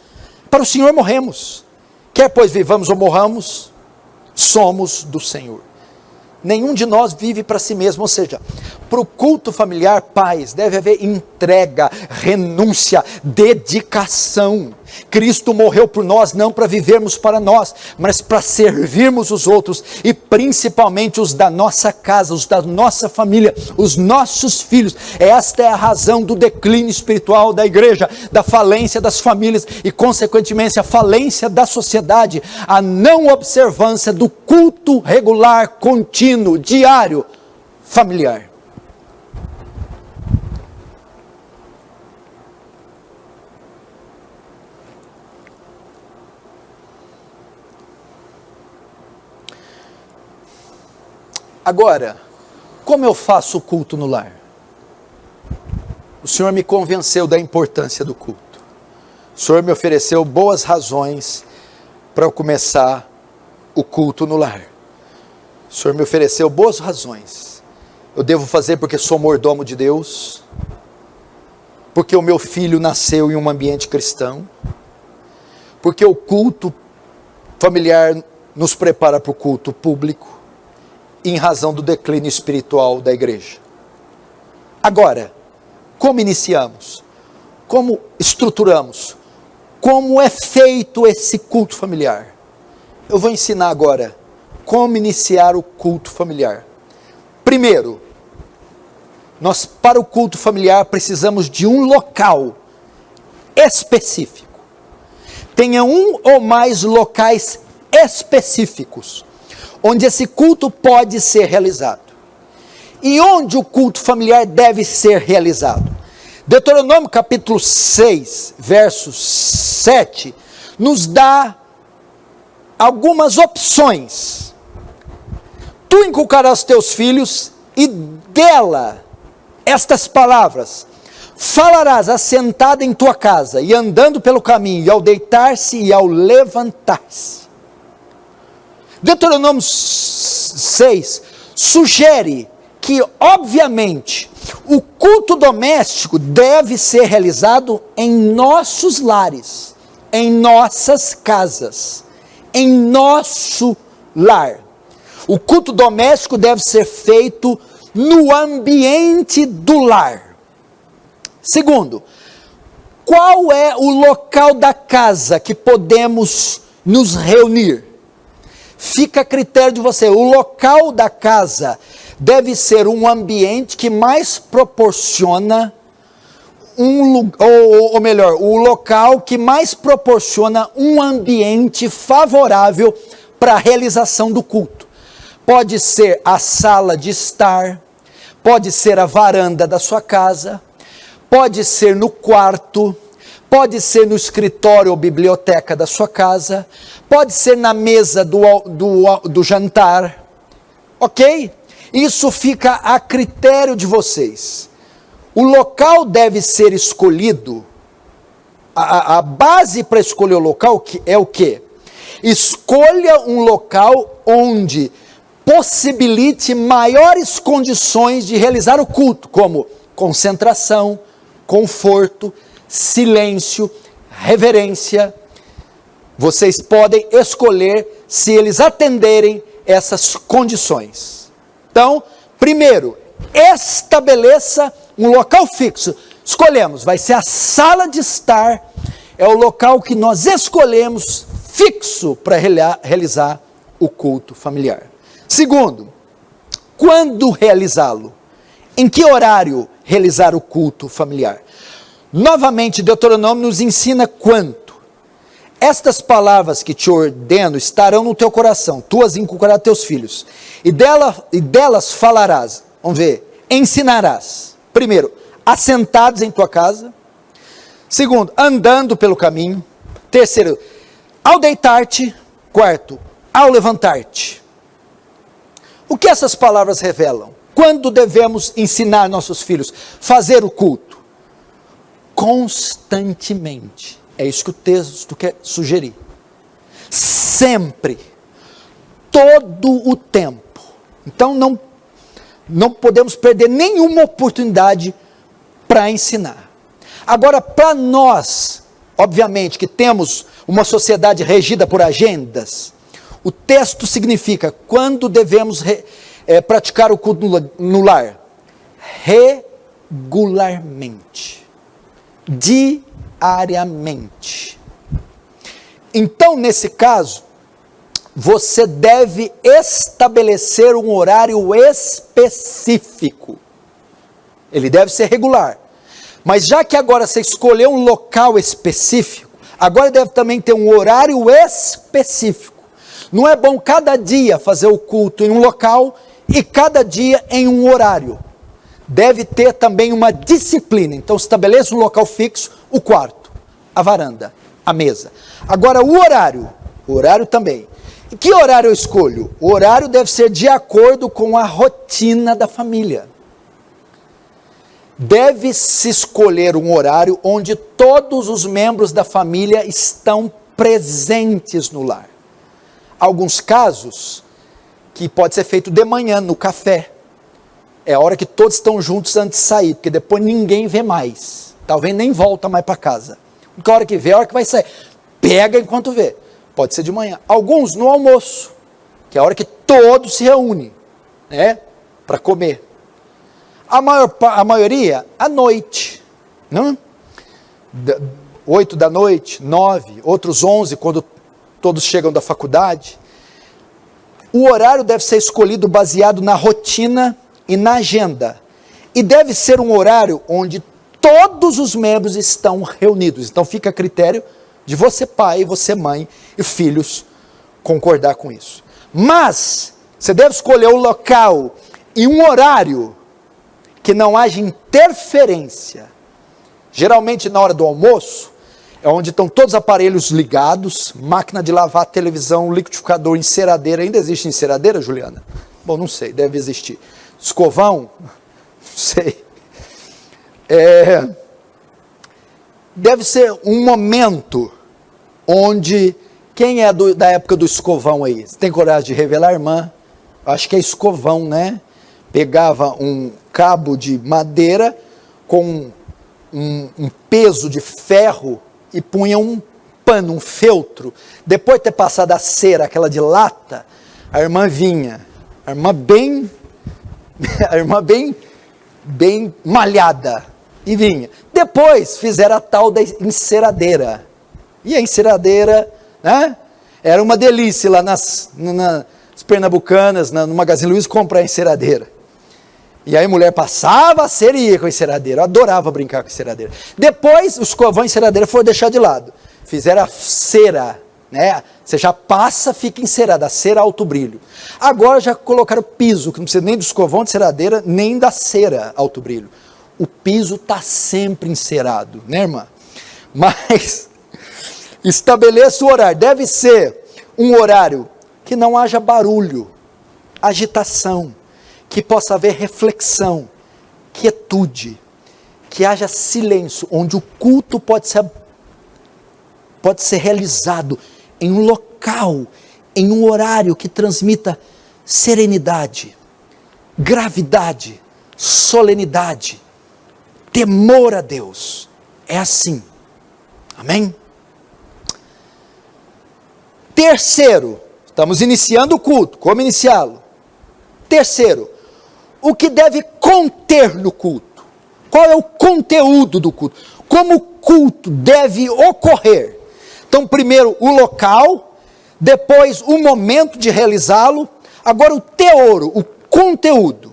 para o Senhor morremos. Quer pois vivamos ou morramos, somos do Senhor. Nenhum de nós vive para si mesmo, ou seja, para o culto familiar, pais, deve haver entrega, renúncia, dedicação. Cristo morreu por nós, não para vivermos para nós, mas para servirmos os outros, e principalmente os da nossa casa, os da nossa família, os nossos filhos. Esta é a razão do declínio espiritual da igreja, da falência das famílias e, consequentemente, a falência da sociedade, a não observância do culto regular, contínuo, diário, familiar. Agora, como eu faço o culto no lar? O Senhor me convenceu da importância do culto. O Senhor me ofereceu boas razões para eu começar o culto no lar. O Senhor me ofereceu boas razões. Eu devo fazer porque sou mordomo de Deus, porque o meu filho nasceu em um ambiente cristão, porque o culto familiar nos prepara para o culto público, em razão do declínio espiritual da igreja. Agora, como iniciamos? Como estruturamos? Como é feito esse culto familiar? Eu vou ensinar agora como iniciar o culto familiar. Primeiro, nós para o culto familiar precisamos de um local específico. Tenha um ou mais locais específicos onde esse culto pode ser realizado. E onde o culto familiar deve ser realizado? Deuteronômio capítulo 6, verso 7, nos dá algumas opções. Tu inculcarás teus filhos e dela, estas palavras, falarás assentado em tua casa e andando pelo caminho, e ao deitar-se e ao levantar-se. Deuteronômio 6 sugere que, obviamente, o culto doméstico deve ser realizado em nossos lares, em nossas casas, em nosso lar. O culto doméstico deve ser feito no ambiente do lar. Segundo, qual é o local da casa que podemos nos reunir? Fica a critério de você. O local da casa deve ser um ambiente que mais proporciona o local que mais proporciona um ambiente favorável para a realização do culto. Pode ser a sala de estar, pode ser a varanda da sua casa, pode ser no quarto, pode ser no escritório ou biblioteca da sua casa, pode ser na mesa do jantar, ok? Isso fica a critério de vocês. O local deve ser escolhido, a base para escolher o local é o quê? Escolha um local onde possibilite maiores condições de realizar o culto, como concentração, conforto, silêncio, reverência. Vocês podem escolher se eles atenderem essas condições. Então, primeiro, estabeleça um local fixo. Escolhemos, vai ser a sala de estar, é o local que nós escolhemos fixo para realizar o culto familiar. Segundo, quando realizá-lo? Em que horário realizar o culto familiar? Novamente, Deuteronômio nos ensina quanto. Estas palavras que te ordeno estarão no teu coração, tu as inculcarás a teus filhos, e delas falarás, vamos ver, ensinarás. Primeiro, assentados em tua casa. Segundo, andando pelo caminho. Terceiro, ao deitar-te. Quarto, ao levantar-te. O que essas palavras revelam? Quando devemos ensinar nossos filhos? Fazer o culto. constantemente. É isso que o texto quer sugerir. Sempre. Todo o tempo. Então não podemos perder nenhuma oportunidade para ensinar. Agora, para nós, obviamente, que temos uma sociedade regida por agendas, o texto significa quando devemos praticar o culto no lar? Regularmente. Diariamente. Então, nesse caso, você deve estabelecer um horário específico. Ele deve ser regular. Mas já que agora você escolheu um local específico, agora deve também ter um horário específico. Não é bom cada dia fazer o culto em um local e cada dia em um horário. Deve ter também uma disciplina. Então estabeleça um local fixo, o quarto, a varanda, a mesa. Agora o horário também. E que horário eu escolho? O horário deve ser de acordo com a rotina da família. Deve-se escolher um horário onde todos os membros da família estão presentes no lar. Alguns casos, que pode ser feito de manhã, no café. É a hora que todos estão juntos antes de sair, porque depois ninguém vê mais. Talvez nem volta mais para casa. Porque a hora que vê, é a hora que vai sair. Pega enquanto vê. Pode ser de manhã. Alguns no almoço, que é a hora que todos se reúnem, né, para comer. A maioria, à noite, não? 8 da noite, 9, outros 11, quando todos chegam da faculdade. O horário deve ser escolhido baseado na rotina e na agenda. E deve ser um horário onde todos os membros estão reunidos. Então fica a critério de você pai, você mãe e filhos concordar com isso. Mas você deve escolher um local e um horário que não haja interferência. Geralmente na hora do almoço, é onde estão todos os aparelhos ligados, máquina de lavar, televisão, liquidificador, enceradeira. Ainda existe enceradeira, Juliana? Bom, não sei, deve existir. Escovão? Não sei. Deve ser um momento onde, quem é da época do escovão aí? Você tem coragem de revelar, irmã? Acho que é escovão, né? Pegava um cabo de madeira com um peso de ferro e punha um pano, um feltro. Depois de ter passado a cera, aquela de lata, a irmã vinha, a irmã bem malhada, e vinha. Depois fizeram a tal da enceradeira. E a enceradeira, né, era uma delícia lá nas Pernambucanas, no Magazine Luiza, comprar a enceradeira. E aí a mulher passava a cera e ia com a enceradeira. Eu adorava brincar com a enceradeira. Depois, os escovão e a enceradeira foram deixar de lado. Fizeram a cera, né? Você já passa, fica encerada, a cera alto brilho. Agora já colocaram piso, que não precisa nem do escovão de enceradeira, nem da cera alto brilho. O piso está sempre encerado, né, irmã? Mas estabeleça o horário. Deve ser um horário que não haja barulho, agitação, que possa haver reflexão, quietude, que haja silêncio, onde o culto pode ser realizado em um local, em um horário que transmita serenidade, gravidade, solenidade, temor a Deus. É assim. Amém? Terceiro, estamos iniciando o culto, como iniciá-lo? Terceiro, o que deve conter no culto? Qual é o conteúdo do culto? Como o culto deve ocorrer? Então, primeiro o local, depois o momento de realizá-lo, agora o teor, o conteúdo.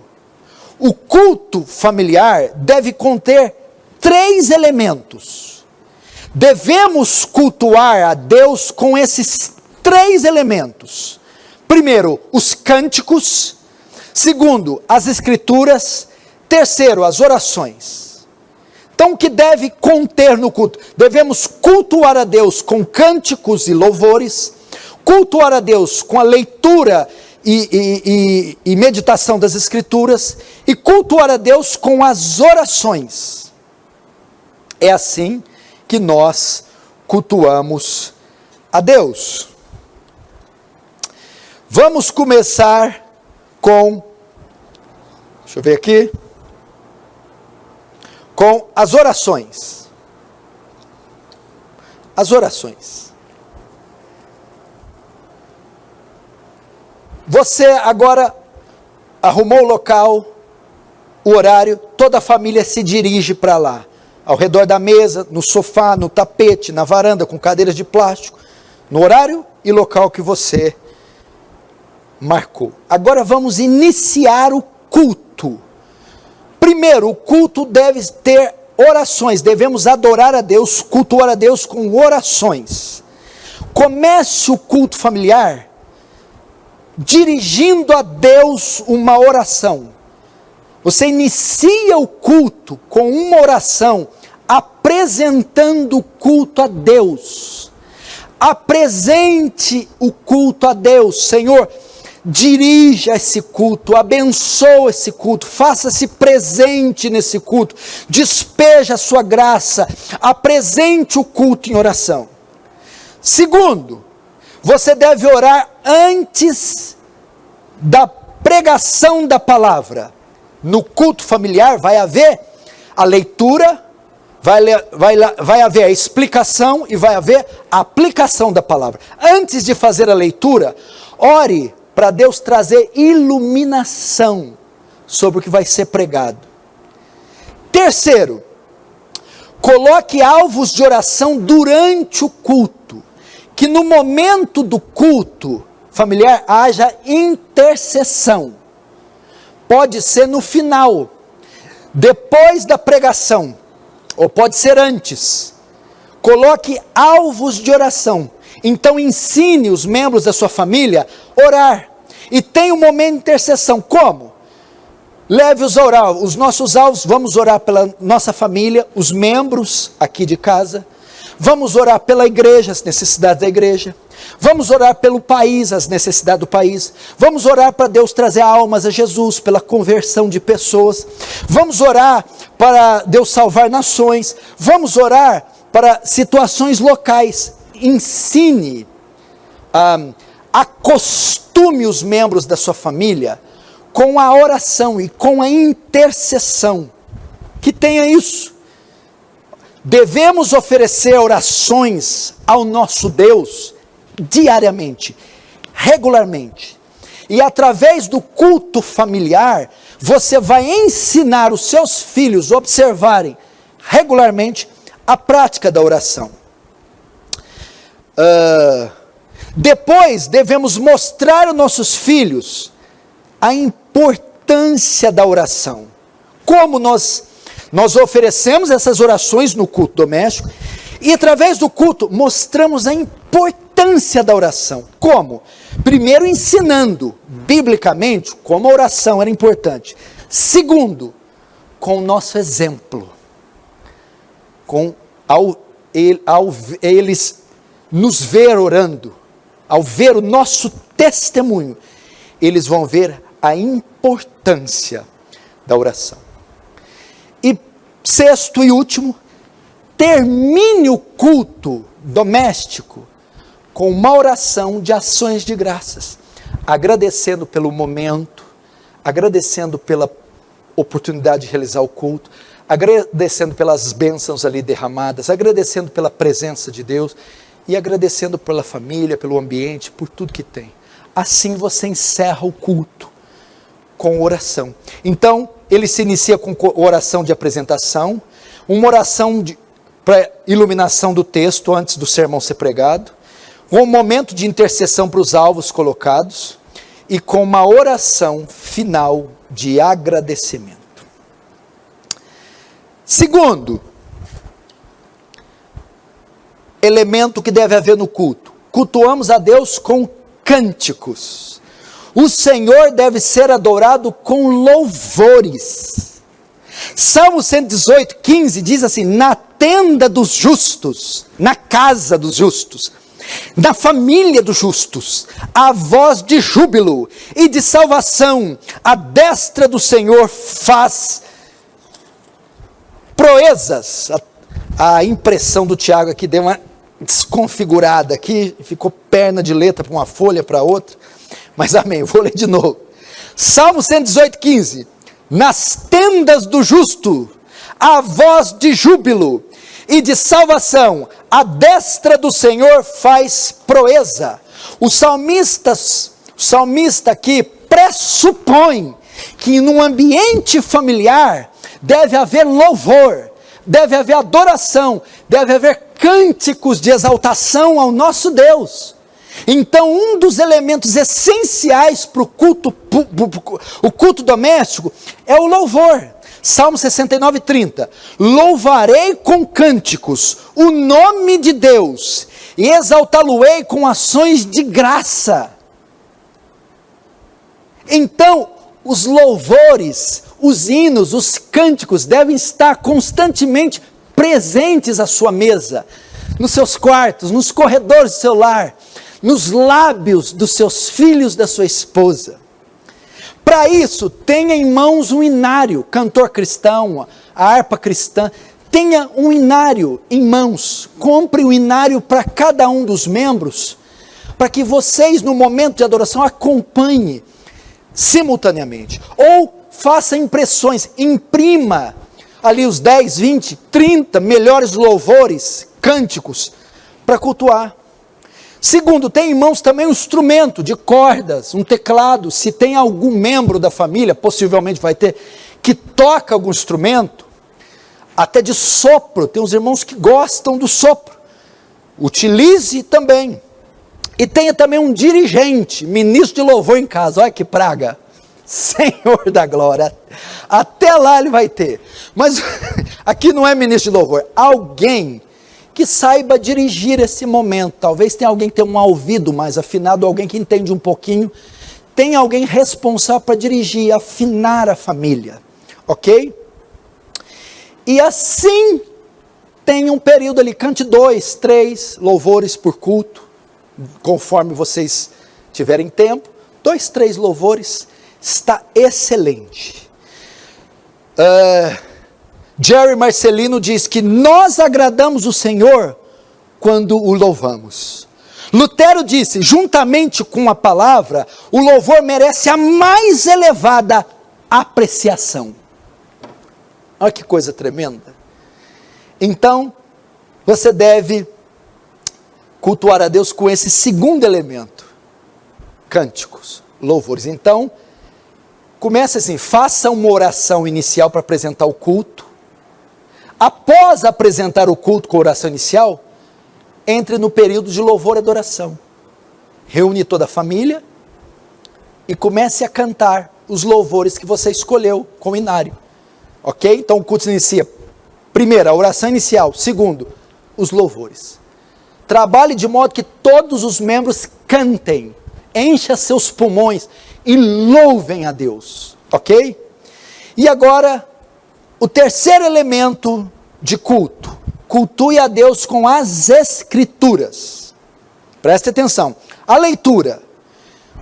O culto familiar deve conter 3 elementos. Devemos cultuar a Deus com esses 3 elementos. Primeiro, os cânticos. Segundo, as escrituras. Terceiro, as orações. Então, o que deve conter no culto? Devemos cultuar a Deus com cânticos e louvores, cultuar a Deus com a leitura e meditação das escrituras, e cultuar a Deus com as orações. É assim que nós cultuamos a Deus. Vamos começar com, deixa eu ver aqui, com as orações. As orações. Você agora arrumou o local, o horário, toda a família se dirige para lá. Ao redor da mesa, no sofá, no tapete, na varanda, com cadeiras de plástico, no horário e local que você marcou. Agora vamos iniciar o culto. Primeiro, o culto deve ter orações, devemos adorar a Deus, cultuar a Deus com orações. Comece o culto familiar dirigindo a Deus uma oração. Você inicia o culto com uma oração, apresentando o culto a Deus. Apresente o culto a Deus. Senhor, dirija esse culto, abençoa esse culto, faça-se presente nesse culto, despeja a sua graça, apresente o culto em oração. Segundo, você deve orar antes da pregação da palavra. No culto familiar vai haver a leitura, vai haver a explicação e vai haver a aplicação da palavra. Antes de fazer a leitura, ore para Deus trazer iluminação sobre o que vai ser pregado. Terceiro, coloque alvos de oração durante o culto, que no momento do culto familiar haja intercessão. Pode ser no final, depois da pregação, ou pode ser antes. Coloque alvos de oração. Então ensine os membros da sua família a orar. E tenha um momento de intercessão. Como? Leve-os a orar. Os nossos alvos, vamos orar pela nossa família, os membros aqui de casa. Vamos orar pela igreja, as necessidades da igreja. Vamos orar pelo país, as necessidades do país. Vamos orar para Deus trazer almas a Jesus, pela conversão de pessoas. Vamos orar para Deus salvar nações. Vamos orar para situações locais. Ensine, acostume os membros da sua família com a oração e com a intercessão. Que tenha isso. Devemos oferecer orações ao nosso Deus diariamente, regularmente. E através do culto familiar, você vai ensinar os seus filhos a observarem regularmente a prática da oração. Depois, devemos mostrar aos nossos filhos a importância da oração. Como nós oferecemos essas orações no culto doméstico, e através do culto mostramos a importância da oração. Como? Primeiro, ensinando biblicamente como a oração era importante. Segundo, com o nosso exemplo. Ao eles nos ver orando, ao ver o nosso testemunho, eles vão ver a importância da oração. E sexto e último, termine o culto doméstico com uma oração de ações de graças, agradecendo pelo momento, agradecendo pela oportunidade de realizar o culto, agradecendo pelas bênçãos ali derramadas, agradecendo pela presença de Deus e agradecendo pela família, pelo ambiente, por tudo que tem. Assim você encerra o culto com oração. Então, ele se inicia com oração de apresentação, uma oração para iluminação do texto antes do sermão ser pregado, um momento de intercessão para os alvos colocados e com uma oração final de agradecimento. Segundo elemento que deve haver no culto: cultuamos a Deus com cânticos. O Senhor deve ser adorado com louvores. Salmo 118, 15 diz assim: na tenda dos justos, na casa dos justos, na família dos justos, a voz de júbilo e de salvação, a destra do Senhor faz proezas, A impressão do Tiago aqui deu uma desconfigurada aqui, ficou perna de letra para uma folha para outra, mas amém, vou ler de novo. Salmo 118:15. Nas tendas do justo, a voz de júbilo e de salvação, a destra do Senhor faz proeza. O salmista aqui pressupõe que num ambiente familiar deve haver louvor, deve haver adoração, deve haver cânticos de exaltação ao nosso Deus. Então, um dos elementos essenciais para o culto doméstico é o louvor. Salmo 69:30. Louvarei com cânticos o nome de Deus e exaltá-lo-ei com ações de graça. Então, os louvores, os hinos, os cânticos devem estar constantemente presentes à sua mesa, nos seus quartos, nos corredores do seu lar, nos lábios dos seus filhos, da sua esposa. Para isso, tenha em mãos um inário, cantor cristão, a harpa cristã, tenha um inário em mãos, compre o inário para cada um dos membros, para que vocês no momento de adoração acompanhem simultaneamente, ou faça impressões, imprima ali os 10, 20, 30 melhores louvores, cânticos, para cultuar. Segundo, tem em mãos também um instrumento de cordas, um teclado. Se tem algum membro da família, possivelmente vai ter, que toca algum instrumento, até de sopro, tem uns irmãos que gostam do sopro, utilize também. E tenha também um dirigente, ministro de louvor em casa, olha que praga, Senhor da glória, até lá ele vai ter, mas aqui não é ministro de louvor, alguém que saiba dirigir esse momento. Talvez tenha alguém que tenha um ouvido mais afinado, alguém que entende um pouquinho, tem alguém responsável para dirigir, afinar a família, ok? E assim, tem um período ali, cante 2, 3 louvores por culto, conforme vocês tiverem tempo, 2, 3 louvores, está excelente. Jerry Marcelino diz que nós agradamos o Senhor quando o louvamos. Lutero disse, juntamente com a palavra, o louvor merece a mais elevada apreciação. Olha que coisa tremenda. Então, você deve cultuar a Deus com esse segundo elemento, cânticos, louvores. Então, comece assim, faça uma oração inicial para apresentar o culto. Após apresentar o culto com a oração inicial, entre no período de louvor e adoração. Reúne toda a família e comece a cantar os louvores que você escolheu com o inário. Ok? Então o culto se inicia. Primeiro, a oração inicial. Segundo, os louvores. Trabalhe de modo que todos os membros cantem, encha seus pulmões e louvem a Deus. Ok? E agora, o terceiro elemento de culto, cultue a Deus com as Escrituras. Preste atenção, a leitura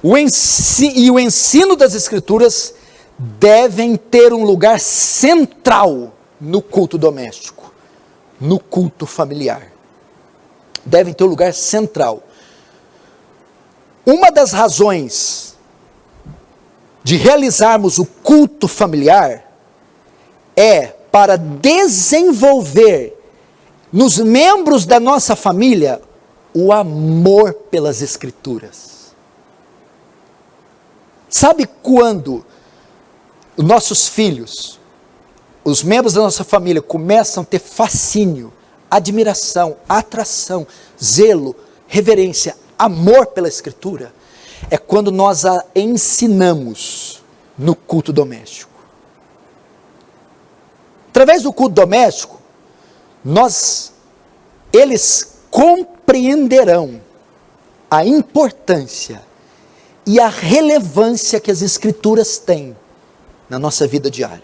e o ensino das Escrituras devem ter um lugar central no culto doméstico, no culto familiar. Devem ter um lugar central. Uma das razões de realizarmos o culto familiar é para desenvolver nos membros da nossa família o amor pelas Escrituras. Sabe quando os nossos filhos, os membros da nossa família começam a ter fascínio, admiração, atração, zelo, reverência, amor pela Escritura? É quando nós a ensinamos no culto doméstico. Através do culto doméstico, eles compreenderão a importância e a relevância que as Escrituras têm na nossa vida diária.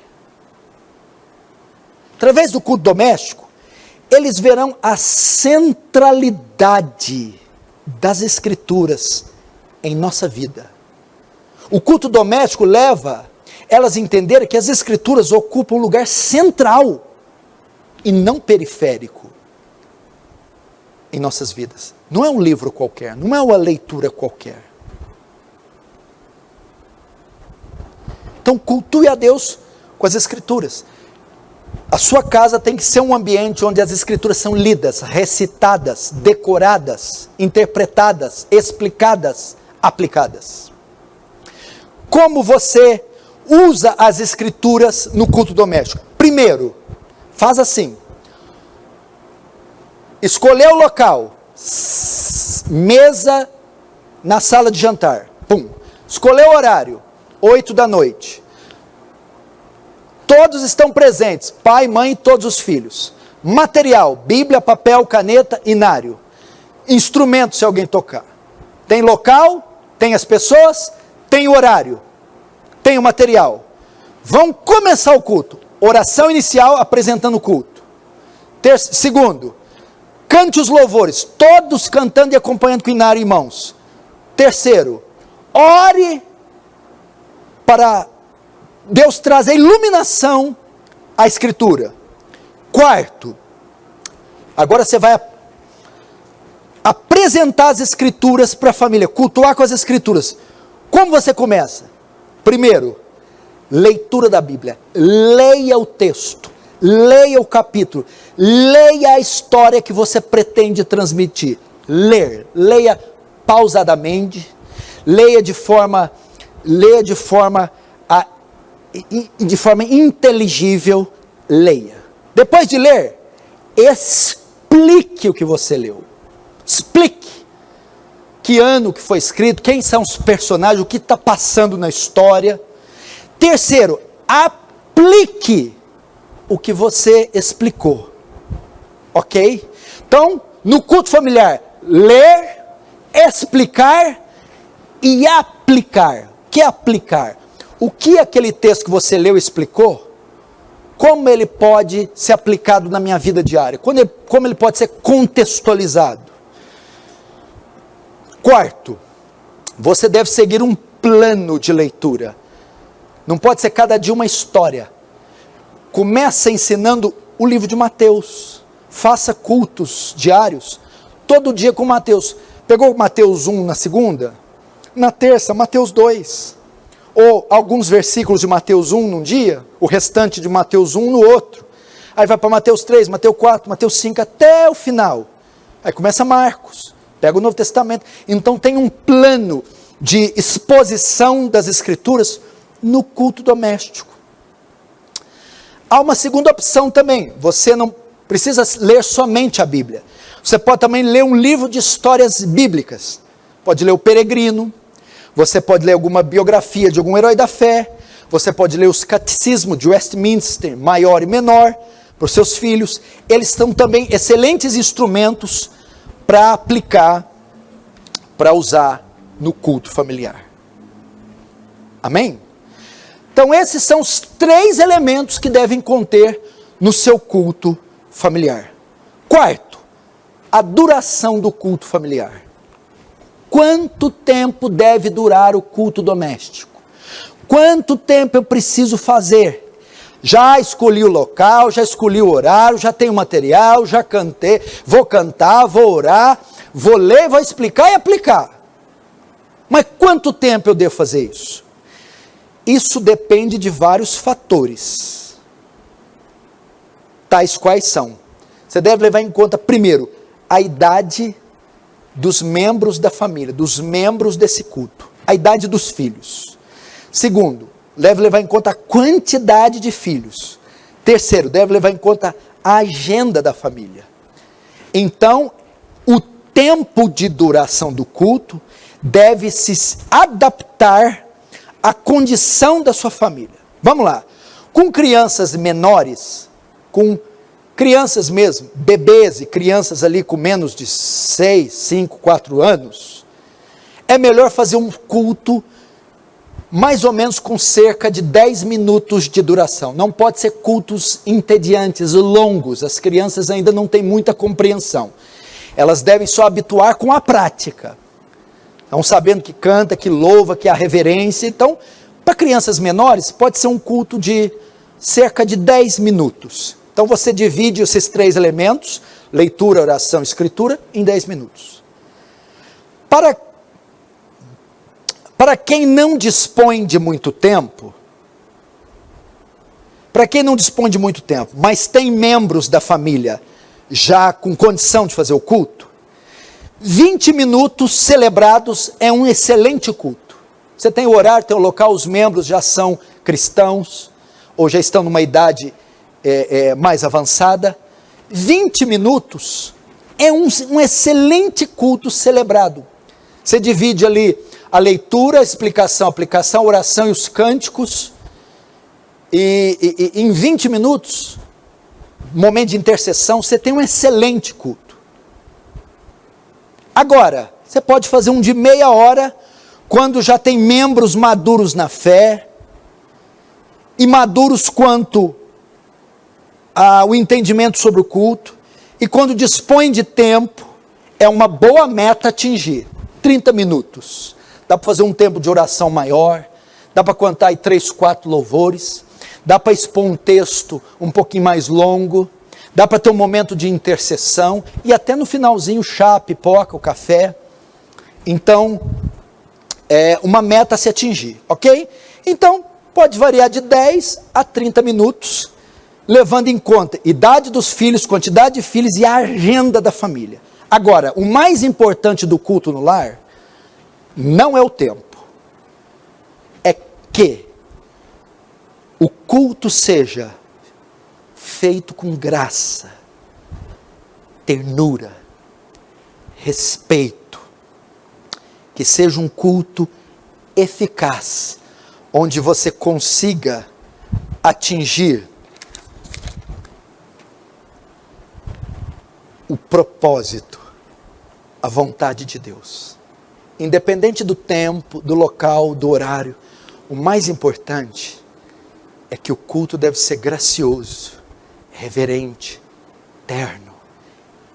Através do culto doméstico, eles verão a centralidade das Escrituras em nossa vida. O culto doméstico leva elas a entenderem que as Escrituras ocupam um lugar central e não periférico em nossas vidas. Não é um livro qualquer, não é uma leitura qualquer. Então cultue a Deus com as Escrituras. A sua casa tem que ser um ambiente onde as Escrituras são lidas, recitadas, decoradas, interpretadas, explicadas, aplicadas. Como você usa as Escrituras no culto doméstico? Primeiro, faz assim. Escolheu o local, mesa na sala de jantar. Pum. Escolheu o horário, 8 da noite. Todos estão presentes, pai, mãe e todos os filhos. Material, Bíblia, papel, caneta, inário. Instrumento, se alguém tocar. Tem local, tem as pessoas, tem o horário, tem o material. Vão começar o culto. Oração inicial, apresentando o culto. Segundo, cante os louvores, todos cantando e acompanhando com o inário em mãos. Terceiro, ore para Deus trazer iluminação à Escritura. Quarto, agora você vai apresentar as Escrituras para a família, cultuar com as Escrituras. Como você começa? Primeiro, leitura da Bíblia. Leia o texto, leia o capítulo, leia a história que você pretende transmitir. Leia pausadamente, leia de forma inteligível, leia. Depois de ler, explique o que você leu. Explique que ano que foi escrito, quem são os personagens, o que está passando na história. Terceiro, aplique o que você explicou. Ok? Então, no culto familiar, ler, explicar e aplicar. O que é aplicar? O que aquele texto que você leu explicou, como ele pode ser aplicado na minha vida diária? Como ele pode ser contextualizado? Quarto, você deve seguir um plano de leitura. Não pode ser cada dia uma história. Começa ensinando o livro de Mateus. Faça cultos diários, todo dia com Mateus. Pegou Mateus 1 na segunda? Na terça, Mateus 2. Ou alguns versículos de Mateus 1 num dia, o restante de Mateus 1 no outro. Aí vai para Mateus 3, Mateus 4, Mateus 5, até o final. Aí começa Marcos, pega o Novo Testamento. Então tem um plano de exposição das Escrituras no culto doméstico. Há uma segunda opção também. Você não precisa ler somente a Bíblia. Você pode também ler um livro de histórias bíblicas. Pode ler O Peregrino. Você pode ler alguma biografia de algum herói da fé. Você pode ler os catecismos de Westminster, maior e menor, para os seus filhos. Eles são também excelentes instrumentos para aplicar, para usar no culto familiar. Amém? Então esses são os 3 elementos que devem conter no seu culto familiar. Quarto, a duração do culto familiar. Quanto tempo deve durar o culto doméstico? Quanto tempo eu preciso fazer? Já escolhi o local, já escolhi o horário, já tenho material, já cantei, vou cantar, vou orar, vou ler, vou explicar e aplicar. Mas quanto tempo eu devo fazer isso? Isso depende de vários fatores. Tais quais são? Você deve levar em conta, primeiro, a idade dos membros da família, dos membros desse culto, a idade dos filhos. Segundo, deve levar em conta a quantidade de filhos. Terceiro, deve levar em conta a agenda da família. Então, o tempo de duração do culto deve se adaptar à condição da sua família. Vamos lá. Com crianças menores, com crianças mesmo, bebês e crianças ali com menos de 6, 5, 4 anos, é melhor fazer um culto mais ou menos com cerca de 10 minutos de duração. Não pode ser cultos entediantes, longos. As crianças ainda não têm muita compreensão. Elas devem só habituar com a prática. Estão sabendo que canta, que louva, que há reverência. Então, para crianças menores, pode ser um culto de cerca de 10 minutos. Então você divide esses 3 elementos, leitura, oração, escritura, em 10 minutos. Para quem não dispõe de muito tempo, mas tem membros da família já com condição de fazer o culto, 20 minutos celebrados é um excelente culto. Você tem o horário, tem o local, os membros já são cristãos, ou já estão numa idade mais avançada. 20 minutos é um excelente culto celebrado. Você divide ali a leitura, a explicação, a aplicação, a oração e os cânticos, e em 20 minutos, momento de intercessão, você tem um excelente culto. Agora, você pode fazer um de meia hora, quando já tem membros maduros na fé, e maduros quanto ao entendimento sobre o culto, e quando dispõe de tempo, é uma boa meta atingir, 30 minutos. Dá para fazer um tempo de oração maior, dá para cantar aí 3, 4 louvores, dá para expor um texto um pouquinho mais longo, dá para ter um momento de intercessão, e até no finalzinho chá, pipoca, o café. Então, é uma meta a se atingir, ok? Então, pode variar de 10 a 30 minutos, levando em conta idade dos filhos, quantidade de filhos e a agenda da família. Agora, o mais importante do culto no lar, não é o tempo, é que o culto seja feito com graça, ternura, respeito, que seja um culto eficaz, onde você consiga atingir o propósito, a vontade de Deus. Independente do tempo, do local, do horário, o mais importante é que o culto deve ser gracioso, reverente, terno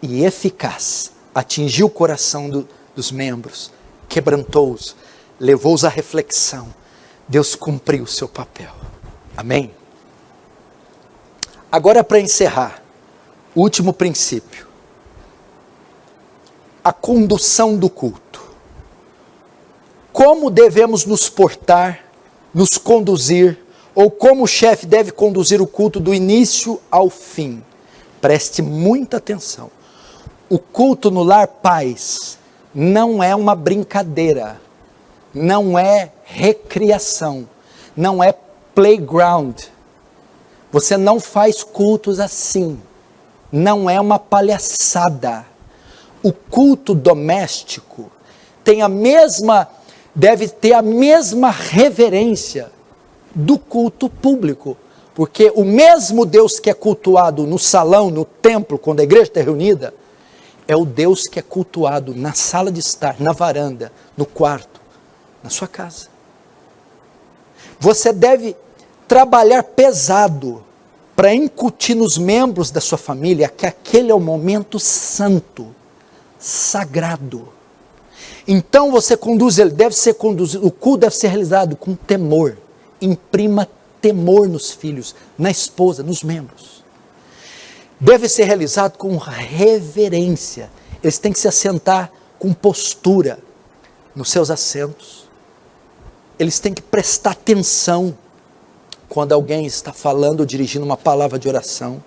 e eficaz. Atingiu o coração dos membros, quebrantou-os, levou-os à reflexão. Deus cumpriu o seu papel. Amém? Agora, para encerrar, último princípio. A condução do culto. Como devemos nos portar, nos conduzir, ou como o chefe deve conduzir o culto do início ao fim. Preste muita atenção. O culto no lar, pais, não é uma brincadeira, não é recreação, não é playground. Você não faz cultos assim, não é uma palhaçada. O culto doméstico deve ter a mesma reverência do culto público, porque o mesmo Deus que é cultuado no salão, no templo, quando a igreja está reunida, é o Deus que é cultuado na sala de estar, na varanda, no quarto, na sua casa. Você deve trabalhar pesado para incutir nos membros da sua família que aquele é o momento santo, sagrado. Então você conduz, o culto deve ser realizado com temor. Imprima temor nos filhos, na esposa, nos membros. Deve ser realizado com reverência. Eles têm que se assentar com postura nos seus assentos. Eles têm que prestar atenção quando alguém está falando ou dirigindo uma palavra de oração.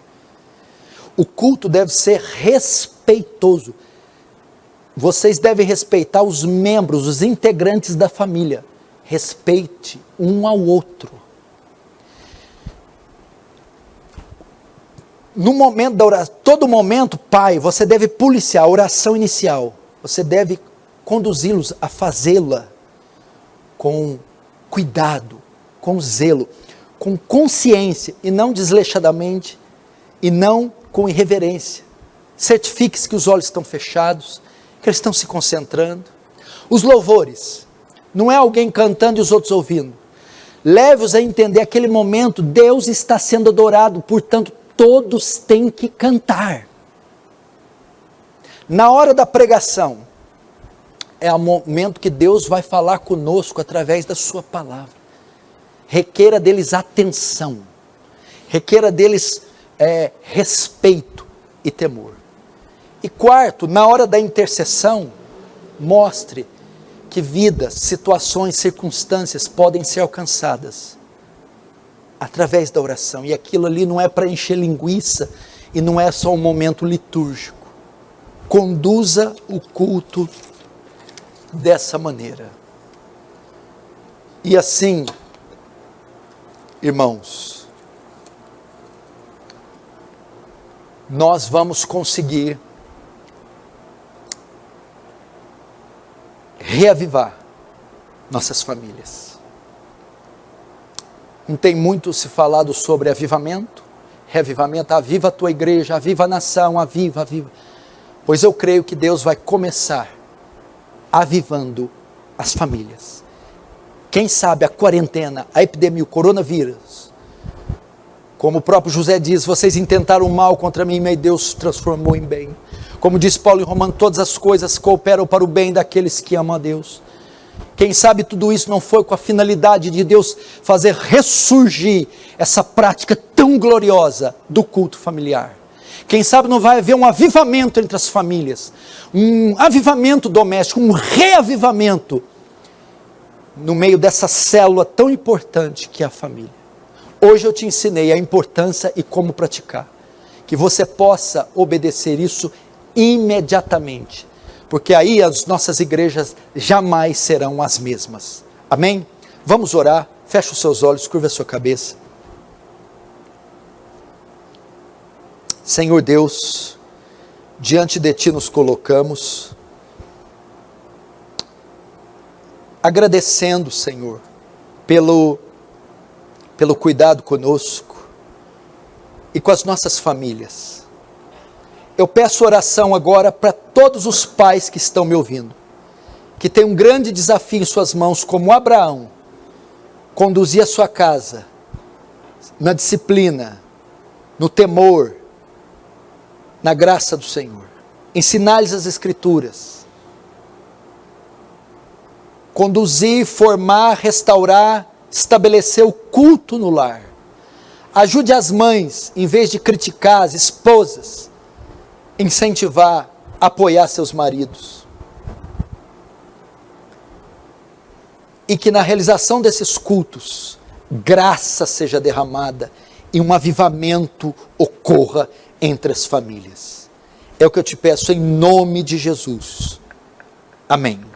O culto deve ser respeitoso. Vocês devem respeitar os membros, os integrantes da família. Respeite um ao outro. No momento da oração, todo momento, pai, você deve policiar a oração inicial. Você deve conduzi-los a fazê-la com cuidado, com zelo, com consciência e não desleixadamente e não com irreverência. Certifique-se que os olhos estão fechados, que eles estão se concentrando. Os louvores, não é alguém cantando e os outros ouvindo. Leve-os a entender aquele momento, Deus está sendo adorado, portanto, todos têm que cantar. Na hora da pregação, é o momento que Deus vai falar conosco através da sua palavra. Requeira deles atenção, requeira deles é respeito e temor. E quarto, na hora da intercessão, mostre que vidas, situações, circunstâncias podem ser alcançadas através da oração. E aquilo ali não é para encher linguiça e não é só um momento litúrgico. Conduza o culto dessa maneira. E assim, irmãos, nós vamos conseguir reavivar nossas famílias. Não tem muito se falado sobre avivamento, reavivamento, aviva a tua igreja, aviva a nação, aviva. Pois eu creio que Deus vai começar avivando as famílias. Quem sabe a quarentena, a epidemia, o coronavírus, como o próprio José diz, vocês intentaram mal contra mim, mas Deus transformou em bem. Como diz Paulo em Romanos, todas as coisas cooperam para o bem daqueles que amam a Deus. Quem sabe tudo isso não foi com a finalidade de Deus fazer ressurgir essa prática tão gloriosa do culto familiar. Quem sabe não vai haver um avivamento entre as famílias, um avivamento doméstico, um reavivamento no meio dessa célula tão importante que é a família. Hoje eu te ensinei a importância e como praticar, que você possa obedecer isso imediatamente, porque aí as nossas igrejas jamais serão as mesmas. Amém? Vamos orar, fecha os seus olhos, curva a sua cabeça. Senhor Deus, diante de Ti nos colocamos, agradecendo, Senhor, pelo cuidado conosco e com as nossas famílias. Eu peço oração agora para todos os pais que estão me ouvindo, que tem um grande desafio em suas mãos, como Abraão, conduzir a sua casa na disciplina, no temor, na graça do Senhor. Ensinar-lhes as Escrituras. Conduzir, formar, restaurar, estabelecer o culto no lar. Ajude as mães, em vez de criticar as esposas, incentivar, apoiar seus maridos. E que na realização desses cultos, graça seja derramada e um avivamento ocorra entre as famílias. É o que eu te peço em nome de Jesus. Amém.